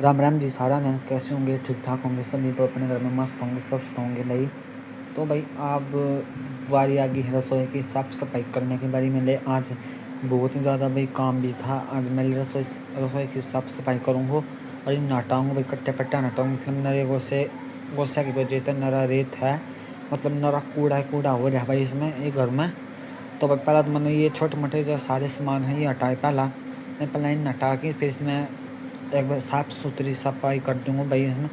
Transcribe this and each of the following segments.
राम राम जी सारा ने, कैसे होंगे? ठीक ठाक होंगे सभी, तो अपने घर में मस्त होंगे, स्वस्थ होंगे भाई। तो भाई अब बारी आ गई रसोई की साफ सफाई करने की बारी में ले। आज बहुत ज़्यादा भाई काम भी था। आज मैं रसोई की साफ सफाई करूँगा और इन हटाऊँगा भाई, कट्टे पट्टा हटाऊँगा। मतलब नरे गोसे की वजह से नरा रेत है, मतलब नरा कूड़ा हो रहा भाई इसमें ये घर में। तो भाई पहला तो मैंने ये छोटे मोटे जो सारे सामान है ये हटाए। पहला इन हटा के फिर इसमें एक बार साफ सुथरी सफाई कर दूंगा भाई। इसमें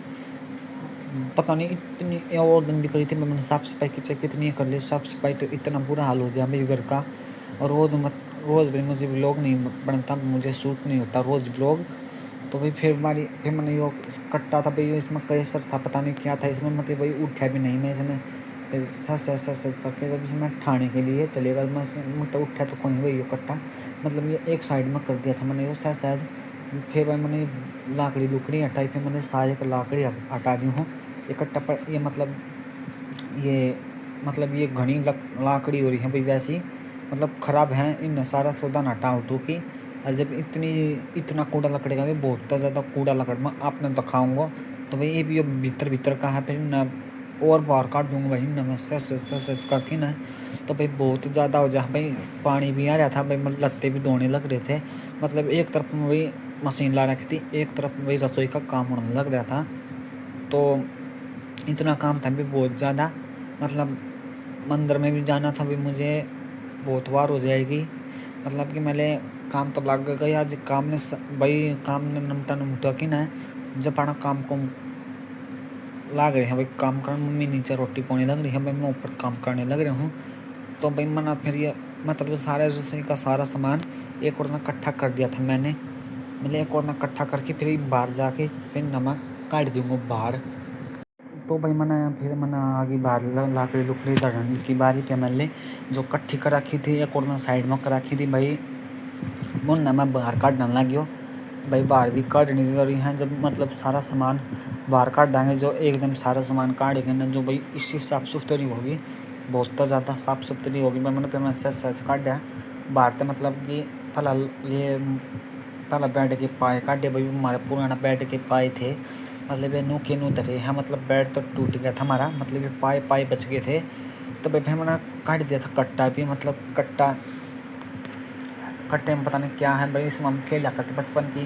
पता नहीं इतनी और गंदी करी थी मैंने, साफ सफाई की चाहे कितनी कर ली साफ सफाई, तो इतना बुरा हाल हो जाए भाई घर का। और रोज़ भाई मुझे व्लॉग नहीं बनता, मुझे शूट नहीं होता रोज़ व्लॉग। तो भाई फिर मैंने यो कट्टा था भाई, इसमें कैसर था, पता नहीं क्या था इसमें, मतलब भाई उठा भी नहीं मैं इसने। फिर सच करके जब इसमें ठाने के लिए चलेगा मैं मतलब उठा तो कौन भाई यो कट्टा, मतलब ये एक साइड में कर दिया था मैंने यो सहज। फिर भाई मैंने लुकड़ी हटाई, फिर मैंने सारे का लाकड़ी हटा दी हूँ इकट्ठा पर। ये घनी लाकड़ी हो रही है भाई वैसी, मतलब ख़राब है। इन सारा सौदा हटा उठू की। और जब इतना कूड़ा लकड़ी का भी बहुत ज़्यादा कूड़ा लकड़ में आपने तो खाऊँगा, तो भाई ये भी भीतर का है। फिर न और बाहर काट दूँगा भाई न मैं सच करके ना। तो भाई बहुत ज़्यादा हो जा भाई, पानी भी आ रहा था भाई, मतलब लत्ते भी धोने लग रहे थे। मतलब एक तरफ में भाई मशीन ला रखी थी, एक तरफ भाई रसोई का काम होने लग रहा था। तो इतना काम था भी बहुत ज़्यादा, मतलब मंदिर में भी जाना था भी मुझे, बहुत बार हो जाएगी। मतलब कि मैंने काम तो लग गई आज भाई काम ने नमटा कि ना। जब पाना काम को लाग रहे हैं भाई, काम करने मम्मी नीचे रोटी पानी लग रही है भाई, मैं ऊपर काम करने लग रहा हूँ। तो भाई मना फिर ये मतलब सारे रसोई का सारा सामान एक और ना इकट्ठा कर दिया था मैंने। एक और ना इकट्ठा करके फिर बाहर जाके फिर नमक काट दूँगा बाहर। तो भाई मैंने आगे बाहर लाकड़ी लुकड़ी धरने की बारी पे मैंने जो इकट्ठी कर रखी थी एक और ना साइड में कर रखी थी भाई, मुन्ना मैं बाहर काटने लग गया भाई। बाहर भी काटनी ज़रूरी है, जब मतलब सारा सामान बाहर काट देंगे, जो एकदम सारा सामान काटेंगे ना, जो भाई इससे साफ़ सुथरी होगी, बहुत ज़्यादा साफ़ सुथरी होगी भाई। मैंने सच काट दिया बाहर तो, मतलब कि पहला बेड के पाए काटे भाई, हमारे पुराना बेड के पाए थे, मतलब ये नू धरे हैं, मतलब बेड तो टूट गया था हमारा, मतलब ये पाए बच गए थे। तो भाई फिर मैंने काट दिया था कट्टा भी, मतलब कट्टे में पता नहीं क्या है भाई, इसमें हम खेला करते बचपन की।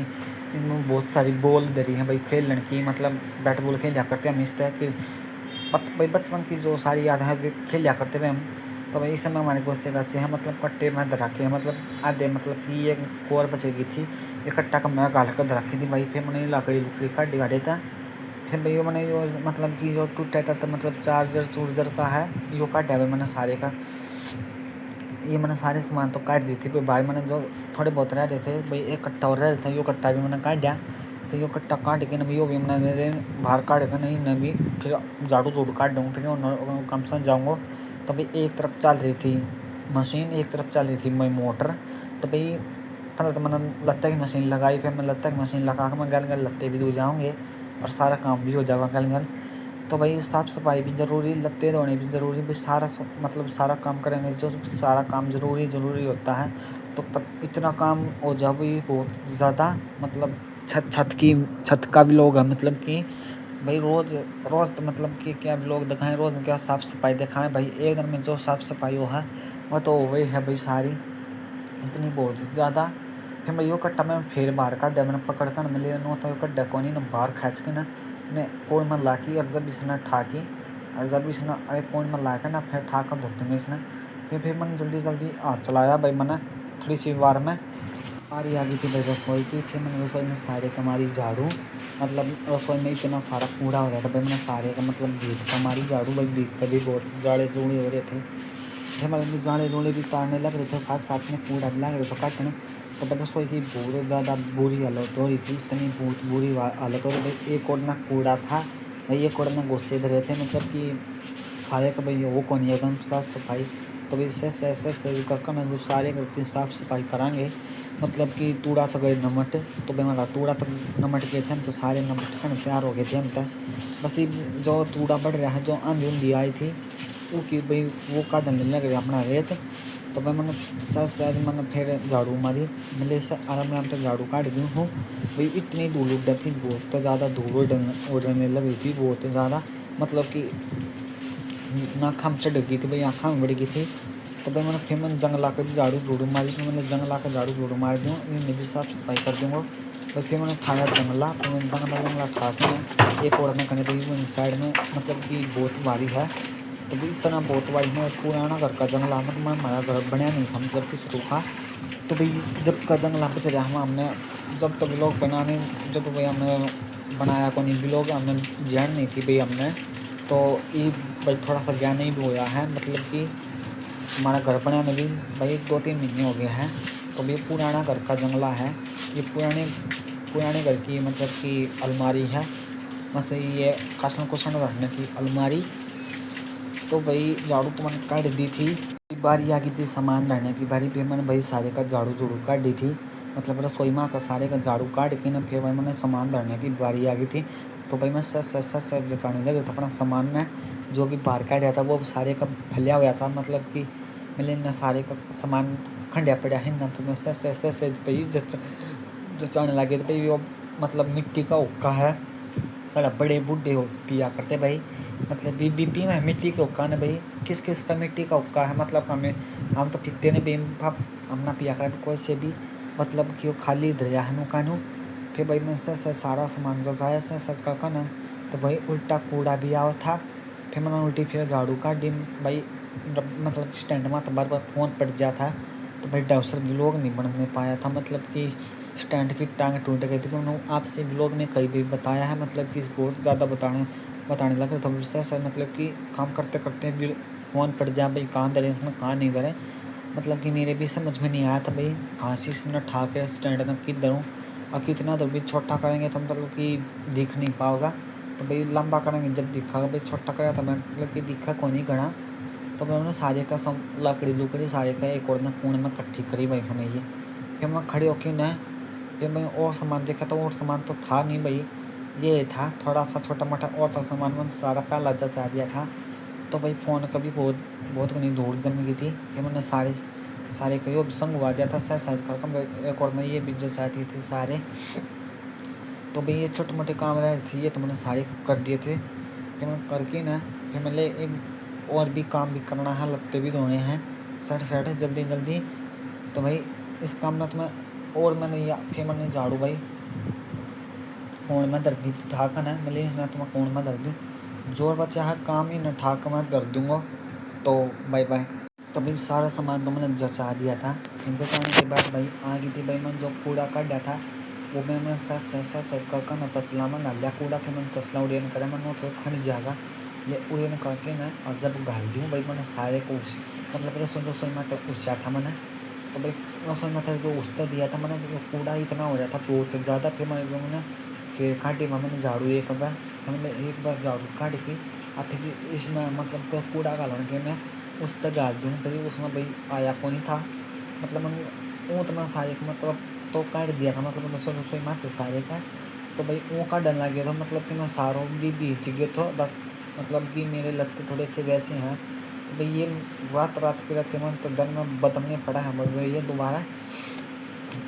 इनमें बहुत सारी बॉल धरी है भाई खेलने की, मतलब बैट बॉल खेला करते हम इस तरह की। भाई बचपन की जो सारी याद है खेला करते हुए हम। तो भाई इस समय हमारे दोस्त वैसे हैं, मतलब कट्टे में धराके हैं, मतलब आधे, मतलब कि एक कोर बच गई थी, एक कट्टा का मैं गाल कर धराकी थी भाई। फिर मैंने लकड़ी लुकड़ी काट गाड़े था। फिर भाई मैंने जो मतलब कि जो टूटा था, मतलब चार्जर का है यो काटा भाई मैंने सारे का। ये मैंने सारे सामान तो काट दी थी, फिर भाई मैंने जो थोड़े बहुत रह रहे थे भाई, एक कट्टा और रह रहा था, यो कट्टा भी मैंने काट दिया। फिर यो कट्टा काट के ना भी, यो भी मैंने बाहर काट के नहीं न भी, फिर झाड़ू काट दूँगा, फिर कम से जाऊँगा। तो भाई एक तरफ चल रही थी मशीन, एक तरफ चल रही थी मैं मोटर। तो भाई पहले तो मैंने लत्ते की मशीन लगाई, फिर मैं लत्ते की मशीन लगा के मैं गल लत्ते भी धो जाऊँगे और सारा काम भी हो जाएगा गल। तो भाई साफ़ सफाई भी ज़रूरी, लत्ते धोने भी ज़रूरी भी, मतलब सारा काम करेंगे जो सारा काम ज़रूरी होता है। तो इतना काम हो जाए भाई बहुत ज़्यादा, मतलब छत का भी लोग है, मतलब कि भाई रोज़ तो मतलब कि क्या लोग दिखाएं, रोज़ क्या साफ़ सफाई दिखाएं भाई। एक दिन में जो साफ़ सफाई हो है वह तो वही है भाई सारी, इतनी बहुत ज़्यादा। फिर मैं यो कट्टा में फिर बाहर काट दिया, मैंने पकड़ कर मिले नो, तो कट्टा को नहीं ना बाहर खींच के ना ने कोई में ला की, और जब इसने ठाकी, और जब इसने अरे कोई में ला कर ना फिर ठाकर धरते में इसने। फिर मैंने जल्दी हाथ चलाया भाई, मैंने थोड़ी सी बार में बारी आ गई थी भाई रसोई की। फिर मैंने रसोई में सारे का मारी झाड़ू, मतलब रसोई में इतना सारा कूड़ा हो रहा था भाई, मैंने सारे का मतलब भीत का मारी झाड़ू भाई। भीत का भी बहुत जाड़े जूड़े हो रहे थे, हमारे जाड़े जोड़े भी तारने लग रहे थे, साथ में कूड़ा भी लग रहे थे काटने। तो पता रसोई की बहुत ज़्यादा बुरी हालत हो रही थी, इतनी बहुत बुरी हालत हो रही थी। एक और ना कूड़ा था भाई, एक और ना गुस्से धरे थे, मतलब कि सारे का भाई वो कौन है एकदम साफ़ सफाई। तो भाई ऐसे करके ना जब सारे घर की साफ़ सफाई कराएंगे, मतलब कि तूड़ा तो गए नमट, तो भाई हमारा तूड़ा तो नमट गए थे हम, तो सारे नमट खाने तैयार हो गए थे हम तक। बस ये जो तूड़ा बढ़ रहा है, जो आंधी उंधी आई थी वो कि भाई वो काटने लग रहे अपना रेत। तो भाई मैंने सच मैंने फिर झाड़ू मारी, मिले से आराम से झाड़ू काट दी हूँ भाई। इतनी धूल उड़ थी, बहुत ज़्यादा धूल उड़ने लगी थी, बहुत ज़्यादा, मतलब कि नाक हम चढ़ गई थी भाई, आँखा में बढ़ गई थी। तो भाई मैंने फिर मैंने जंग ला कर भी झाड़ू झूड़ू मारी, फिर मैंने जंग ला कर झाड़ू झूड़ू मार दूँ, इन्हें भी साफ सफाई कर दूँगा। तो फिर मैंने खाया जंगला, तो मैंने जंगला खा के मैं एक और में करने भाई वही साइड में, मतलब कि बहुत भारी है। तो भाई इतना बहुत भारी है, पुराना घर का जंगला, मतलब हमारा घर बनया नहीं था, मतलब कि शुरू का। तो भाई जब का जंगला पे चले हमने, जब तक लोग बनाने, जब भाई हमने बनाया को नहीं भी लोग, हमने ज्ञान नहीं थी भाई हमने, तो ये भाई थोड़ा सा ज्ञान नहीं भी होया है, मतलब कि हमारा घर बनाने में भी भाई 2-3 महीने हो गए हैं। तो भाई पुराना घर का जंगला है, ये पुराने घर की मतलब कि अलमारी है, बस ये कासन कुसन रखने की अलमारी। तो भाई झाड़ू तो मैंने काट दी थी, बारी आ गई थी सामान रहने की बारी, फिर मैंने भाई सारे का झाड़ू झूड़ू काट दी थी, मतलब रसोई माँ का सारे का झाड़ू काट के ना फिर भाई मैंने सामान धरने की बारी आ गई थी। तो भाई मैं सच जचाने लगा था अपना सामान में, जो भी बाहर काटा था वो सारे का फैलिया हुआ था, मतलब कि मैंने न सारे का सामान खंडिया पड़ा है ना। तो मैं सच भाई जचाने लगे। तो भाई वो मतलब मिट्टी का हुक्का है, बड़ा बड़े बूढ़े हो पिया करते भाई, मतलब बीपी में मिट्टी का हुक्का ने भाई, किस किस का मिट्टी का हुक्का है, मतलब हमें हम तो पीते ने भी हम ना पिया कर कोई से भी, मतलब कि वो खाली दरिया है कानू। फिर भाई मैं सच सारा सामान जचाया सच का ना। तो भाई उल्टा कूड़ा भी आया था, फिर मैंने उल्टी फिर झाड़ू का डिम भाई, मतलब स्टैंड में तो बार बार फ़ोन पड़ गया था। तो भाई डाउसर व्लॉग नहीं बनने पाया था, मतलब कि स्टैंड की टांग टूट गई थी। उन्होंने आपसे व्लॉग में कहीं भी बताया है, मतलब कि बहुत ज़्यादा बताने लगे। तो से मतलब कि काम करते करते फ़ोन पड़ जाए भाई, कहाँ धरे इसमें कहाँ नहीं धरे, मतलब कि मेरे भी समझ में नहीं आया था भाई, कहाँ से इसने ठा के स्टैंड में किधर हूँ, और कितना तो भी छोटा करेंगे तो मतलब कि दिख नहीं पाओगा। तो भाई लंबा करेंगे जब दिखा भाई, छोटा करा था मतलब कि दिखा को नहीं घना। तो मैं उन्होंने सारे का लकड़ी लुकड़ी सारे का एक और ना कूण में इकट्ठी करी भाई मैंने ये। फिर मैं खड़े होके ना, फिर मैं और सामान देखा तो और सामान तो था नहीं भाई, ये था थोड़ा सा छोटा मोटा और था सामान, मैंने सारा पहला जचा दिया था। तो भाई फ़ोन का भी बहुत बहुत घनी धूल जम गई थी, फिर मैंने सारे का यो संगवा दिया था साइज कर, एक और में ये भी जचा दी थी सारे। तो भाई ये छोटे मोटे काम रहे थे, ये तो मैंने सारे कर दिए थे। फिर मैं करके ना, फिर मैंने एक और भी काम भी करना है, लत्ते भी धोने हैं, शर्ट है जल्दी जल्दी। तो भाई इस काम में तो मैं, और मैंने या फिर मैंने झाड़ू भाई कोण में दर्द दी ठाकन है मिले ना, तो मैं कोण में दर्द दूँ, जोर बचा है काम ही न ठाक मैं कर दूँगा। तो बाय बाय। तो भाई सारा सामान तो मैंने जचा दिया था, जचाने के बाद भाई आ गई थी भाई, मैंने जो कूड़ा काटा था वो मैंने सच कर मैं तसला में डाल लिया कूड़ा, फिर मैंने तसला उड़ेन करा, मैंने तो खन जाएगा ये उड़ेन करके मैं, और जब घाल दूँ भाई मैंने सारे को मतलब रसोई में तो उछा था मैंने। तो भाई रसोई में था जो उस दिया था मैंने, तो कूड़ा इतना हो रहा था बहुत ज़्यादा। फिर मैंने फिर काटे में मैंने झाड़ू एक बार झाड़ू काट के, और फिर इसमें मतलब कूड़ा डालने के मैं उस तक डाल दूँ, फिर उसमें भाई आया को नहीं था, मतलब मैंने ऊँट में सारे का मतलब तो काट दिया था, मतलब रसोई में थे सारे का। तो भाई ऊँ का डर लग गया था, मतलब कि मैं सारों भी भीज गए था, मतलब कि मेरे लगते थोड़े से वैसे हैं। तो भाई ये रात के रहते मन तो डर में बदलने पड़ा है मर गई है दोबारा।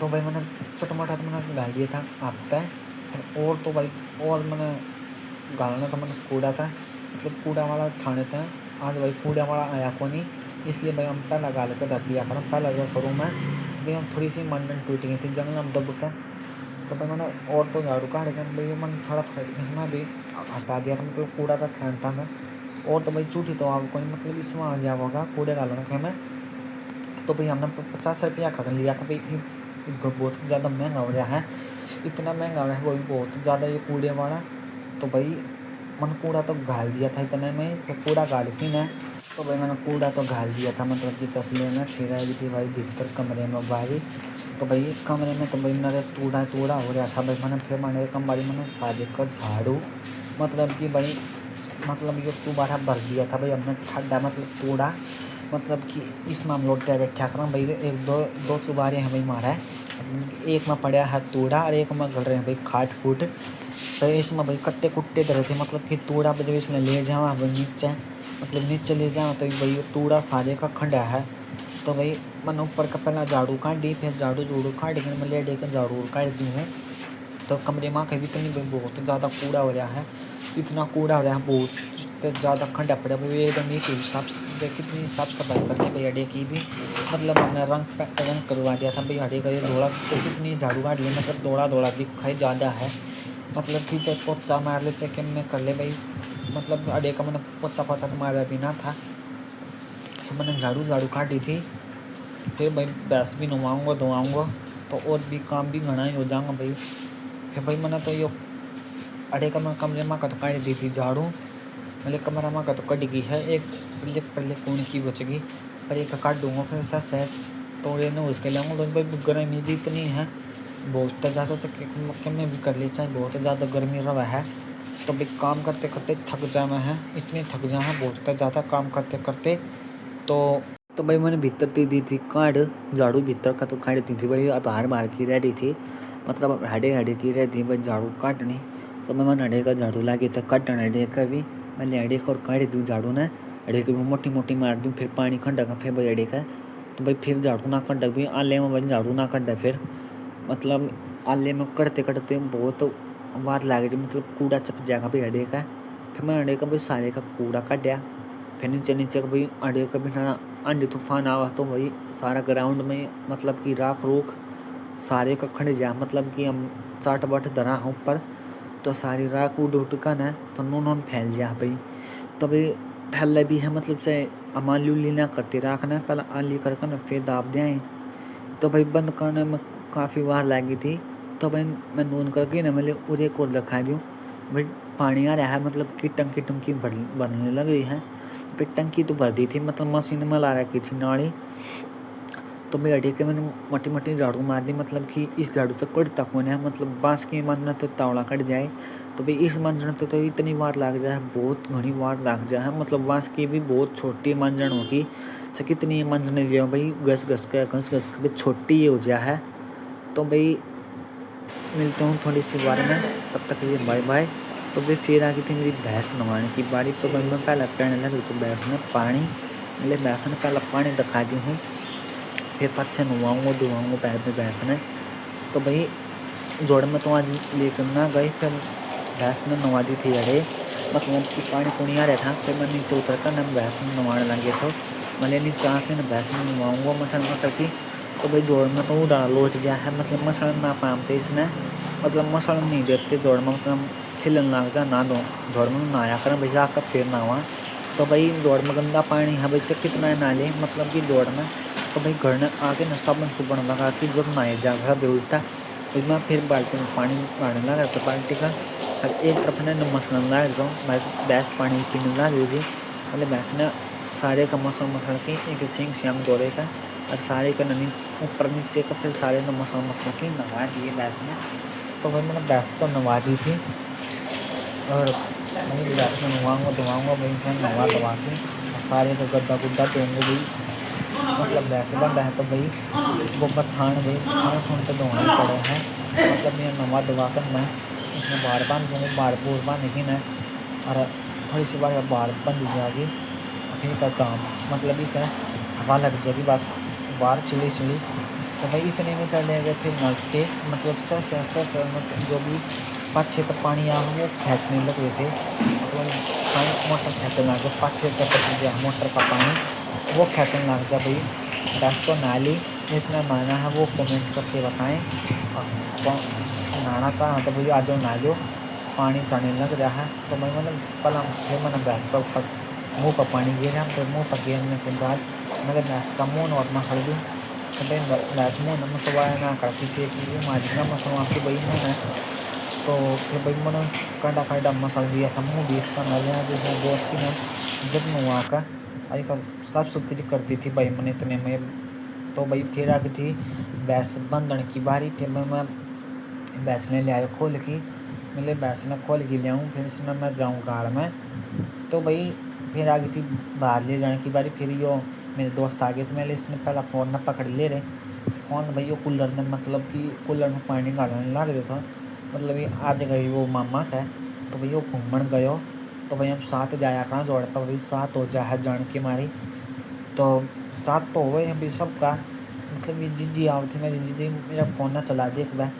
तो भाई मैंने छोटा मोटा तो मैंने डाल दिया था आता है, और तो भाई और मैंने गालना तो मैंने कूड़ा था, मतलब कूड़ा वाला ठाने था आज भाई, कूड़ा वाला आया को नहीं, इसलिए भाई हम पहला गाल कर रख लिया कर पहला जो शुरू में। तो भाई हम थोड़ी सी मंडन टूट गई थी जंगल हम दब के। तो भाई मैंने और तो झाड़ू काट के भाई मैंने थोड़ा इसमें भी हटा दिया था, मतलब कूड़ा का फेंकता मैं। और तो भाई झूठी तो आपको नहीं, मतलब इसमें आ जाया होगा कूड़े डालने के में। तो भाई हमने 50 रुपया खरीद लिया था भाई, बहुत ज़्यादा महंगा हो रहा है, इतना महंगा हो रहा है वो भी बहुत ज़्यादा ये कूड़े वाला। तो भाई मैंने कूड़ा तो घाल दिया था इतने में, तो कूड़ा घाल के ना, तो भाई मैंने कूड़ा तो घाल दिया था, मतलब कि तसले में फिर आई थी भाई भीतर कमरे में बाहरी। तो भाई कमरे में तो भाई मेरे टूड़ा हो रहा था भाई, मैंने फिर मैंने कमरे मैंने सारे का झाड़ू, मतलब कि भाई मतलब ये दोबारा भर दिया था भाई हमने ठंडा, मतलब तोड़ा, मतलब कि इसमें हम लोग बैठा कर भाई, एक दो चुबारे हैं भाई मारा है, मतलब कि एक में पड़ा है तोड़ा और एक में गल रहे हैं भाई खाट खूट। तो इसमें भाई कट्टे कुट्टे धरे थे, मतलब कि तोड़ा जब इसने ले जाओ भाई नीचे, मतलब नीचे ले जाओ तो भाई तोड़ा सारे का खंडा है। तो भाई मैंने ऊपर का पहला झाड़ू काट दी, फिर झाड़ू झूड़ू काट के मैं ले दे कर झाड़ू काट दी हूँ। तो कमरे में कभी इतनी बहुत ज़्यादा कूड़ा हो रहा है, इतना कूड़ा हो रहा है, बहुत ज़्यादा खंडा पड़ा भाई एकदम। ये कितनी साफ सफाई करके भाई अड्डे की भी, मतलब हमने रंग करवा दिया था भाई अड्डे का। ये दौड़ा कितनी झाड़ू काट ली, मतलब दौड़ा दिखाई ज़्यादा है, मतलब कि चाहे पोचा मार ले चाहे कैम में कर ले भाई, मतलब अड्डे का मैंने पोचा तो मारा भी ना था। फिर मैंने झाड़ू काटी थी, फिर भाई भैंस भी नवाऊँगा धोआऊँगा, तो और भी काम भी घना ही हो जाऊँगा भाई। फिर भाई मैंने तो यो अड़े कमरे में का तो काट दी थी झाड़ू, मतलब कमरा में का तो कट गई है, एक पहले कौन की बच गई, पर एक काट दूँगा फिर सहज तो न उसके लाऊँगा। तो भाई गर्मी भी इतनी है, बहुत ज़्यादा तो में भी कर ली, चाहे बहुत ज़्यादा गर्मी रहा है। तो भाई काम करते करते थक जाना है, इतने थक जाना है बहुत ज़्यादा काम करते करते। तो भाई मैंने भीतर दी थी काट, झाड़ू भीतर का तो काट दी थी भाई, बाहर की रह रही थी, मतलब हडे की रहती भाई झाड़ू काटनी। तो मैं हडे का झाड़ू लागे था काटन हडे का भी, मैं हडे को काट दूँ झाड़ू ने, हडे को भी मोटी मोटी मार दूँ, फिर पानी खंडा का फिर भाई हडे का। तो भाई फिर झाड़ू ना खंडा भी आले में भाई झाड़ू ना खंडा, फिर मतलब आले में करते करते बहुत बात लागे जो, मतलब कूड़ा चप जाएगा भाई हडे का। फिर मैं हडे का भाई सारे का कूड़ा काटा, फिर नीचे का भाई हडे का भी ना आंधी तूफान आवा तो भाई सारा ग्राउंड में मतलब कि राख रूख सारे का खड़ जा, मतलब कि हम चाट बाट धरा हूँ ऊपर, तो सारी राख उड़ कर ना तो नून फैल जा भाई। तो भाई फैल भी है, मतलब चाहे अमाली उली ना करती राख ना, पहले आली कर ना फिर दाब दे आए। तो भाई बंद करने में काफ़ी बार लगी थी। तो भाई मैं नून करके ना मैंने उरे को रखा दूँ भाई, पानी आ रहा है, मतलब कि टंकी बनने लग रही है। फिर टंकी तो भर दी थी, मतलब मशीन में ला रखी थी नाली। तो भाई अड्डे के मैंने मोटी झाड़ू मार दी, मतलब कि इस झाड़ू से कट तक होने, मतलब बाँस की मांझना तो तावड़ा कट जाए, तो भाई इस मांझने तो इतनी बार लग जाए, बहुत घनी बार लग जाए, मतलब बाँस की भी बहुत छोटी मांझन होगी, तो कितनी मांझने लिया भाई घस घस के भाई छोटी ही हो जाए है। तो भाई मिलते हूँ थोड़ी सी बार में, तब तक ये बाय बाय। तो भाई फिर आ गई थी मेरी भैंस नवाने की बारी। तो भाई मैं पहले करने लगी तो भैंस ने पानी, मतलब भैंस ने पहले पानी दिखा दी हूँ, फिर पाछे धुआऊँगा पैर में भैंस ने। तो भाई जोड़ में तो आज लेकर ना गई, फिर भैंस ने नवा दी थी अरे, मतलब कि पानी पुणी आ रहा था। फिर मैं नीचे उतर कर ना भैंस में नवाने लगे, तो मैंने नीचे आके ना भैंस में नवाऊँगा मसल की। तो भाई जोड़ में तो उड़ा लौट गया है, मतलब मसल ना पामते इसने, मतलब मसल नहीं देते जोड़ में, मतलब खिलन लग जा ना दो जोड़ में नहाया कर भैया आकर फिर नहावा। तो भाई जोड़ में गंदा पानी है भाई, तो कितना नाले मतलब कि जोड़ में। तो भाई घर ने आके ना साबुन सुबन लगा कि जब नहाए जा घर बेउठा, मैं फिर बाल्टी में पानी डालने लगा, तो बाल्टी का एक तरफ ने मसलन लगा दो, भैंस पानी पीने लग गई। मतलब भैंस ने सारे का मसल के एक सिंग दौड़े का, और सारे का ननी ऊपर नीचे का फिर सारे ने मसल के नहा दिए भैंस ने। तो भाई मैंने भैंस तो नवा दी थी, और मैं भैंस में धुआऊँगा भाई, फिर नवा दवा के और सारे का गद्दा गुद्दा दूँगा भाई, मतलब भैंस बंदा है। तो भाई वो थान भाई थान तो धोना ही पड़े हैं, मतलब मैं नवा दवा कर मैं इसमें बाहर बांध दूँगा, बाहर बांध की ना, और थोड़ी सी बार बाहर बंद जाएगी, फिर का काम मतलब ही है हवा लग जाएगी बाहर छिड़ी। तो भाई इतने में चले गए थे नल के, मतलब मतलब जो भी 5-6 तक पानी आ वो खींचने लग रहे थे, मतलब मोटर खींचने लग गया 5-6 तक मोटर का पानी वो खींचने लग गया भाई। बस तो नाली जिसने नहाना है वो कमेंट करके बताएं, और नहाना चाह तो भाई आज नहा लो, पानी चढ़ने लग रहा है। तो मैं मतलब फिर मैंने भैंस पर ऊपर मुँह पर पानी गिरा, फिर मुँह पर गिरने के बाद मैंने भैंस का मुँह और मसल दूँ, तो भाई भैंस मुँह मसवाया ना कर पीछे की मारी ना मसलवा की भाई मैंने। तो फिर भाई मैंने काटा मसल दिया था मुँह भी इसका नलिया, जैसे दोस्त की ना जब नुआ का अरे का साफ सुथरी करती थी भाई मैंने इतने में। तो भाई फिर आ गई थी भैंस बंधन की बारी, फिर मैं भैंस ने ले आया खोल की, मेरे भैंस ने खोल के ले आऊँ, फिर इसमें मैं जाऊँ कार में। तो भाई फिर आ गई थी बाहर ले जाने की बारी, फिर यो मेरे दोस्त आ गए थे, मैंने इसने पहला फ़ोन न पकड़ ले रहे फ़ोन भाई, वो कूलर ने मतलब कि कूलर में पानी डालने लग रहा था, मतलब ये आज गई वो मामा का। तो भाई वो घूमन गयो, तो भाई हम साथ जाया कहाँ जोड़ पर भाई साथ हो जा है जान के मारी। तो साथ तो हो अभी सबका, मतलब ये जीजी आओ थी, मेरी जीजी मेरा फ़ोन ना चला दे एक बार,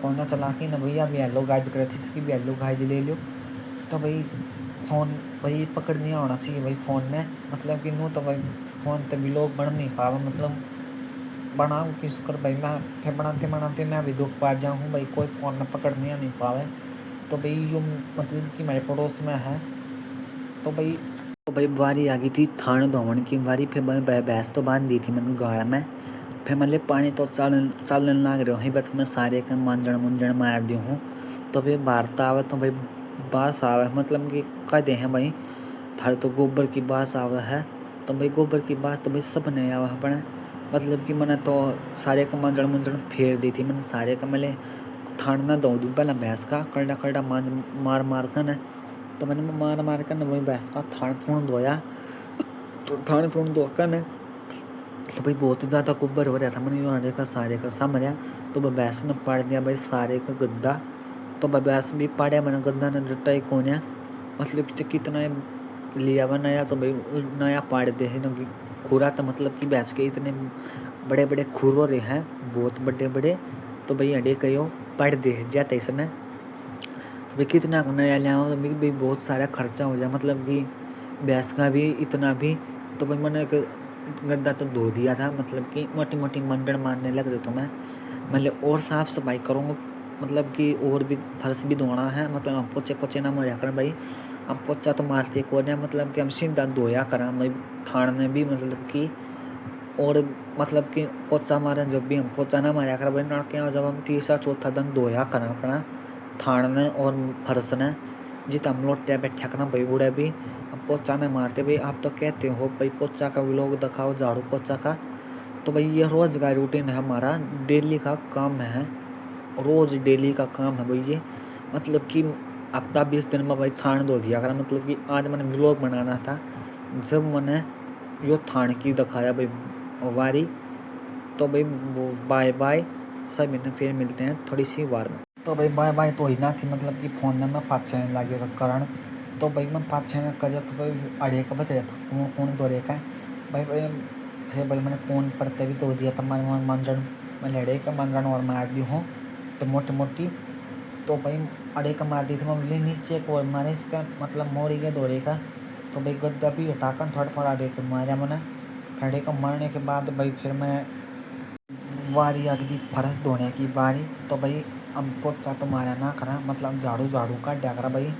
फ़ोन ना चला के ना भैया अभी हेलो गाइज करे थी, इसकी भी हेलो गाइज ले लो। तो भाई फ़ोन भाई पकड़ नहीं होना चाहिए भाई फ़ोन में, मतलब कि नू तो भाई फ़ोन तो व्लॉग बन नहीं पावा, मतलब बनाऊँ किस कर भाई मैं, फिर बनाते बनाते मैं भी दुख पा जाऊँ भाई, कोई फ़ोन में पकड़ नहीं पावे। तो भाई यूँ मतलब कि मेरे पड़ोस में है, तो भाई बारी आ गई थी थान धोवन की बारी, फिर मैंने भैंस तो बांध दी थी मैंने गाड़ में, फिर मतलब पानी तो चलने लग रहा है, बस मैं सारे का मांजन मुंजन मार दी हूँ। तो भाई बारता आवे तो भाई बास आवे, मतलब कि कहते हैं भाई थारे तो गोबर की बास आवे है, तो भाई गोबर की बास तो भाई सब नहीं आवे अपने, मतलब कि मैंने तो सारे का मांजन मुंजन फेर दी थी, मैंने सारे का मैंने थान ना धो दूँ पहले भैंस का कड़ा कड़ा मार मार कर न, तो मैंने मार मार कर न वही भैंस का थान थून धोया। तो थान थून धो कर न तो भाई बहुत ज़्यादा गोबर हो रहा था, मैंने यूँ का सारे का सामरिया, तो वह भैंस ने पाड़ दिया भाई सारे का गद्दा। तो वह भैंस भी पाड़े मैंने गद्दा ने डटा ही कोने, मतलब कि कितना लिया हुआ नया, तो भाई नया पाड़ दे है ना खुरा, तो मतलब कि भैंस के इतने बड़े बड़े खुर हो रहे हैं, बहुत बड़े बड़े, तो भाई अड़े कहो पाड़ दे जाते इसने। तो भाई कितना नया लिया तो भाई बहुत सारा खर्चा हो जाए, मतलब कि भैंस का भी इतना भी। तो भाई मैंने गद्दा तो धो दिया था, मतलब कि मोटी मोटी मंडन मारने लग रही, तो मैं मतलब और साफ़ सफाई करूँगा, मतलब कि और भी फर्श भी धोना है, मतलब हम पोचे पोचे ना मारा कर भाई, हम पोचा तो मारते को नहीं, मतलब कि हम सीधा धोया करा भाई थान में भी, मतलब कि और मतलब कि पोचा मारे जब भी हम पोचा ना मारा कर भाई नड़के, जब हम तीसरा चौथा दिन धोया करा अपना थान ने और फर्श ने, जित हम लोटिया बैठा करना भाई उड़े भी हम पोचा नहीं मारते भाई। आप तो कहते हो भाई पोचा का व्लॉग दिखाओ झाड़ू पोचा का, तो भाई ये रोज़ का रूटीन है हमारा, डेली का काम है, रोज़ डेली का काम है भाई ये, मतलब कि हफ्ता 20 दिन में भाई थान धो दिया करा, मतलब कि आज मैंने व्लॉग बनाना था, जब मैंने यो थान की दिखाया भाई वारी। तो भाई बाय बाय, सभी ने फिर मिलते हैं थोड़ी सी बार में। तो भाई बाय बाय तो ही ना थी, मतलब कि फ़ोन में मैं 5-6 लगे था कारण, तो भाई मैं 5-6 कर तो भाई अड़े का बच रहा था कौन दो रेखा भाई भाई फिर भाई मैंने कौन पड़ते भी तो दिया था, मैं मंजन मैं लड़े का मंजन और मार दी हूँ तो मोटी मोटी। तो भाई अड़े का मार दी थी मैं नीचे को और मारे इसका मतलब मोरी के दौरे का। तो भाई गद्दा भी हटाकर थोड़ा थोड़ा अड़े को मारा मैंने, अड़े को मारने के बाद भाई फिर मैं बारी आ गई फर्श धोने की बारी। तो भाई अब पोचा तो मारा ना करा, मतलब झाड़ू झाड़ू काटा करा भाई,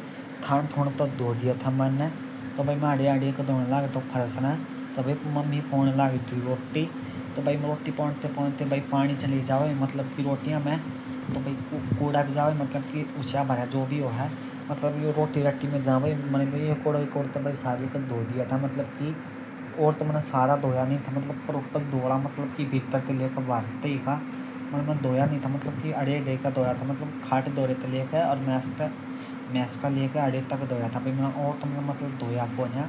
थान थोड़ा तो धो दिया था मैंने। तो भाई मैं आड़े आड़े को धोने लगा तो फर्श ना, तो भाई मम्मी पौने लगी थी रोटी। तो भाई रोटी पौनते पौनते भाई पानी चली जावे, मतलब कि रोटियाँ में तो भाई कूड़ा भी जावे, मतलब कि ऊँचा भरा जो भी हो है, मतलब ये रोटी रट्टी में जावे मैंने भाई ये कूड़ा तो भाई सारी को धो दिया था, मतलब कि और तो मैंने सारा धोया नहीं था, मतलब प्रॉपर धोड़ा, मतलब कि भीतर से लेकर बाहर तक ही का, मतलब मैं धोया नहीं था, मतलब कि अड़े अड़े का धोया था, मतलब खाट दौरे तक लेकर और मैस का लेकर अड़े तक धोया था भाई मैं, और तो मैंने मतलब धोया को नहीं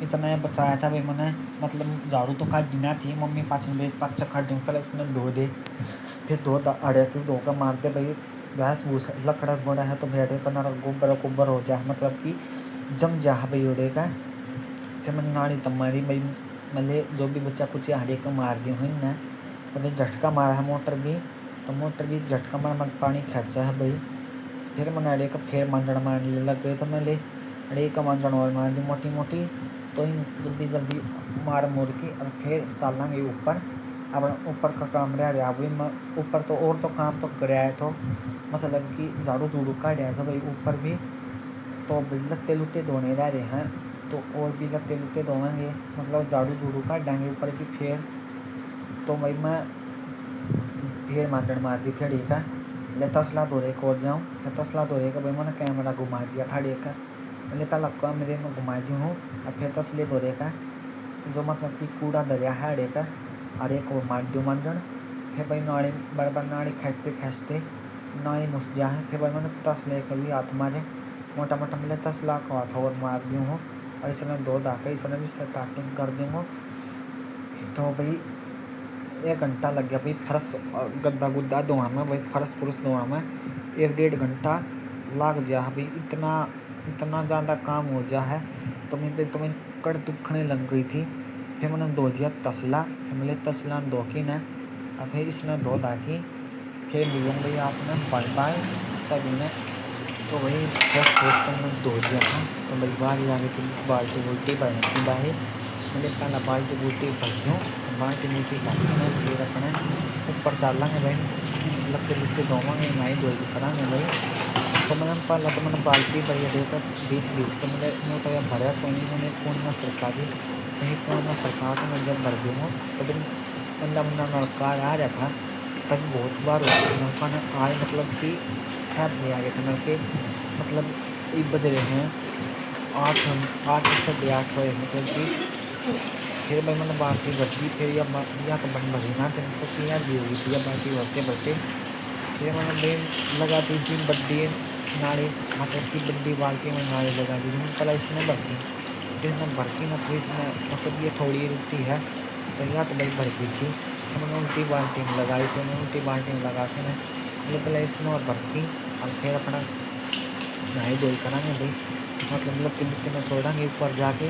इतना बचाया था भाई मैंने, मतलब झाड़ू तो काट देना थी मम्मी पाचन भाई पाँच खाट दूँ पहले इसमें धो दे, फिर अड़े फिर धो कर मारते भाई भैंस भूस लकड़ा घोड़ा है, तो भाई अड़े का ना गोबर हो जाए, मतलब कि जम जा भाई अड़े का। फिर मैंने नाड़ी तब मारी भाई, मतलब जो भी बच्चा कुछ हरे को मार दी हुई ना, तो भाई झटका मारा है मोटर भी, तो मोटर भी झटका मार मैं पानी खींचा है भाई। फिर मैंने अड़े का फिर मांझण मारने लग गए, तो मैं अड़े का मांझण और मार दी मोटी मोटी, तो ही जल्दी जल्दी मार मोर के अब फिर चलेंगे ऊपर। अब ऊपर का काम रहा अभी मैं ऊपर तो और तो काम तो कर है, तो मतलब कि झाड़ू झूड़ू काट रहा था भाई ऊपर भी, तो लत्ते लुत्ते धोने रह रहे हैं, तो और भी लत्ते लुत्ते धोएंगे, मतलब झाड़ू झूड़ू काट देंगे ऊपर की फिर। तो भाई मैं फिर मांडन मार दी थी अड़ी का, ले तसला धोरे को जाऊँ, फिर तसला धोरे का भाई मैंने कैमरा घुमा दिया था अड़ी का, पहले पहला कैमरे में घुमा दी हूँ, और फिर तसले धोरे का जो मतलब कि कूड़ा दरिया है अड़े का, अड़े को मार दूँ मांजन। फिर भाई नाड़ी बराबर नाड़ी खींचते खींचते नाड़ी मुस जा है, फिर भाई मैंने तसले का भी हाथ मारे मोटा मोटा मिले 10 लाख का हाथ और मार दी हूँ, और इसने दो धाके इसने भी स्टार्टिंग कर दी हूँ। तो भाई 1 घंटा लग गया भाई फर्श गद्दा गुद्दा धोने में, भाई फर्श पुरुष धोने में 1-1.5 घंटा लग जा भाई, इतना ज़्यादा काम हो जा है। तो मैं कड़ दुखने लग गई थी, फिर मैंने धो दिया तसला, फिर मैंने तसला धो के ना अब फिर इसने धो धा के फिर मिलूँगा भाई आपने बाय बाय सभी ने। तो वही 10 तो मैंने धो दिया था। तो भाई बाहर आगे की बाल्टी बुल्टी भरने की बाहर मतलब पहला बाल्टी बुल्टी भर दूँ, बाल्टी बुल्टी भर के मैं फिर अपने ऊपर चलेंगे भाई, लत्ते लुत्ते धोवांगे नहाई धोई करांगे भाई। तो मैंने पहला तो मैंने बाल्टी भरी देखा बीच बीच के मैंने मुँह तो भरा कोई नहीं, मैंने कौन ना सरका दी कहीं कौन ना सरका के मैं जब भर दूँगा तो फिर मतलब मेरा नलका आ रहा था तब बहुत बार हो गया नलका ने आए मतलब कि 6 बजे आ गए थे नलके, मतलब 1 बज रहे हैं 8 से 8 बजे मतलब कि फिर भाई मैंने बाल्टी भर दी। फिर या तो बन भरी ना फिर तो तैयार भी होगी थी बाल्टी भरते भरते। फिर मैंने बेन लगा दी थी बड्डी नाली, मतलब कि बड्डी बाल्टी में नाली लगा दी थी पहले इसमें भर दी। फिर मैं भर के ना फिर इसमें मतलब ये थोड़ी रुकती है तो या तो भाई भर गई थी तो मैंने उल्टी बाल्टी में लगाई। फिर मैंने उल्टी बाल्टी में लगा के ना पहले इसमें और भर की और फिर अपना नहाई धोई करांगे भाई, मतलब लत्ती लुत्ती में छोड़ेंगे ऊपर जाके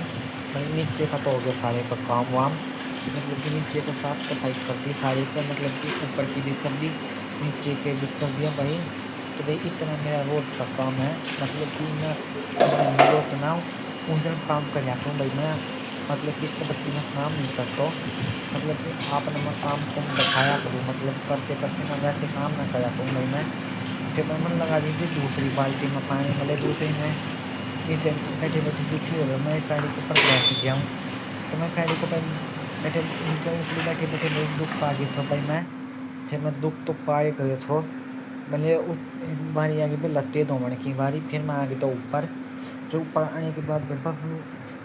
भाई। नीचे का तो हो गया सारे का काम वाम, मतलब कि नीचे का साफ सफाई कर दी सारे का, मतलब कि ऊपर की भी कर दी नीचे के भी कर दिया भाई। तो भाई इतना मेरा रोज़ का काम है, मतलब कि मैं उस दिन लोग ना उस दिन काम कर जाता हूँ भाई मैं, मतलब कि इस तरह की मैं काम नहीं करता, मतलब कि आपने मैं काम को दिखाया करूँ, मतलब करते करते मैं वैसे काम ना कराया करूँ भाई मैं। फिर मैं लगा दी थी दूसरी बाल्टी में पानी, मतलब दूसरी में नीचे बैठे बैठे दुखी हो गया मैं पैड़ी के ऊपर बैठ जाऊँ तो मैं पैड़ी को बैठे नीचे ऊपर बैठे बैठे मेरे दुख पा गया था भाई मैं। फिर मैं दुख तो पाए गए थो मैंने बारी आगे पे लत्ते धोने की बारी। फिर मैं आ गया था ऊपर, फिर ऊपर आने के बाद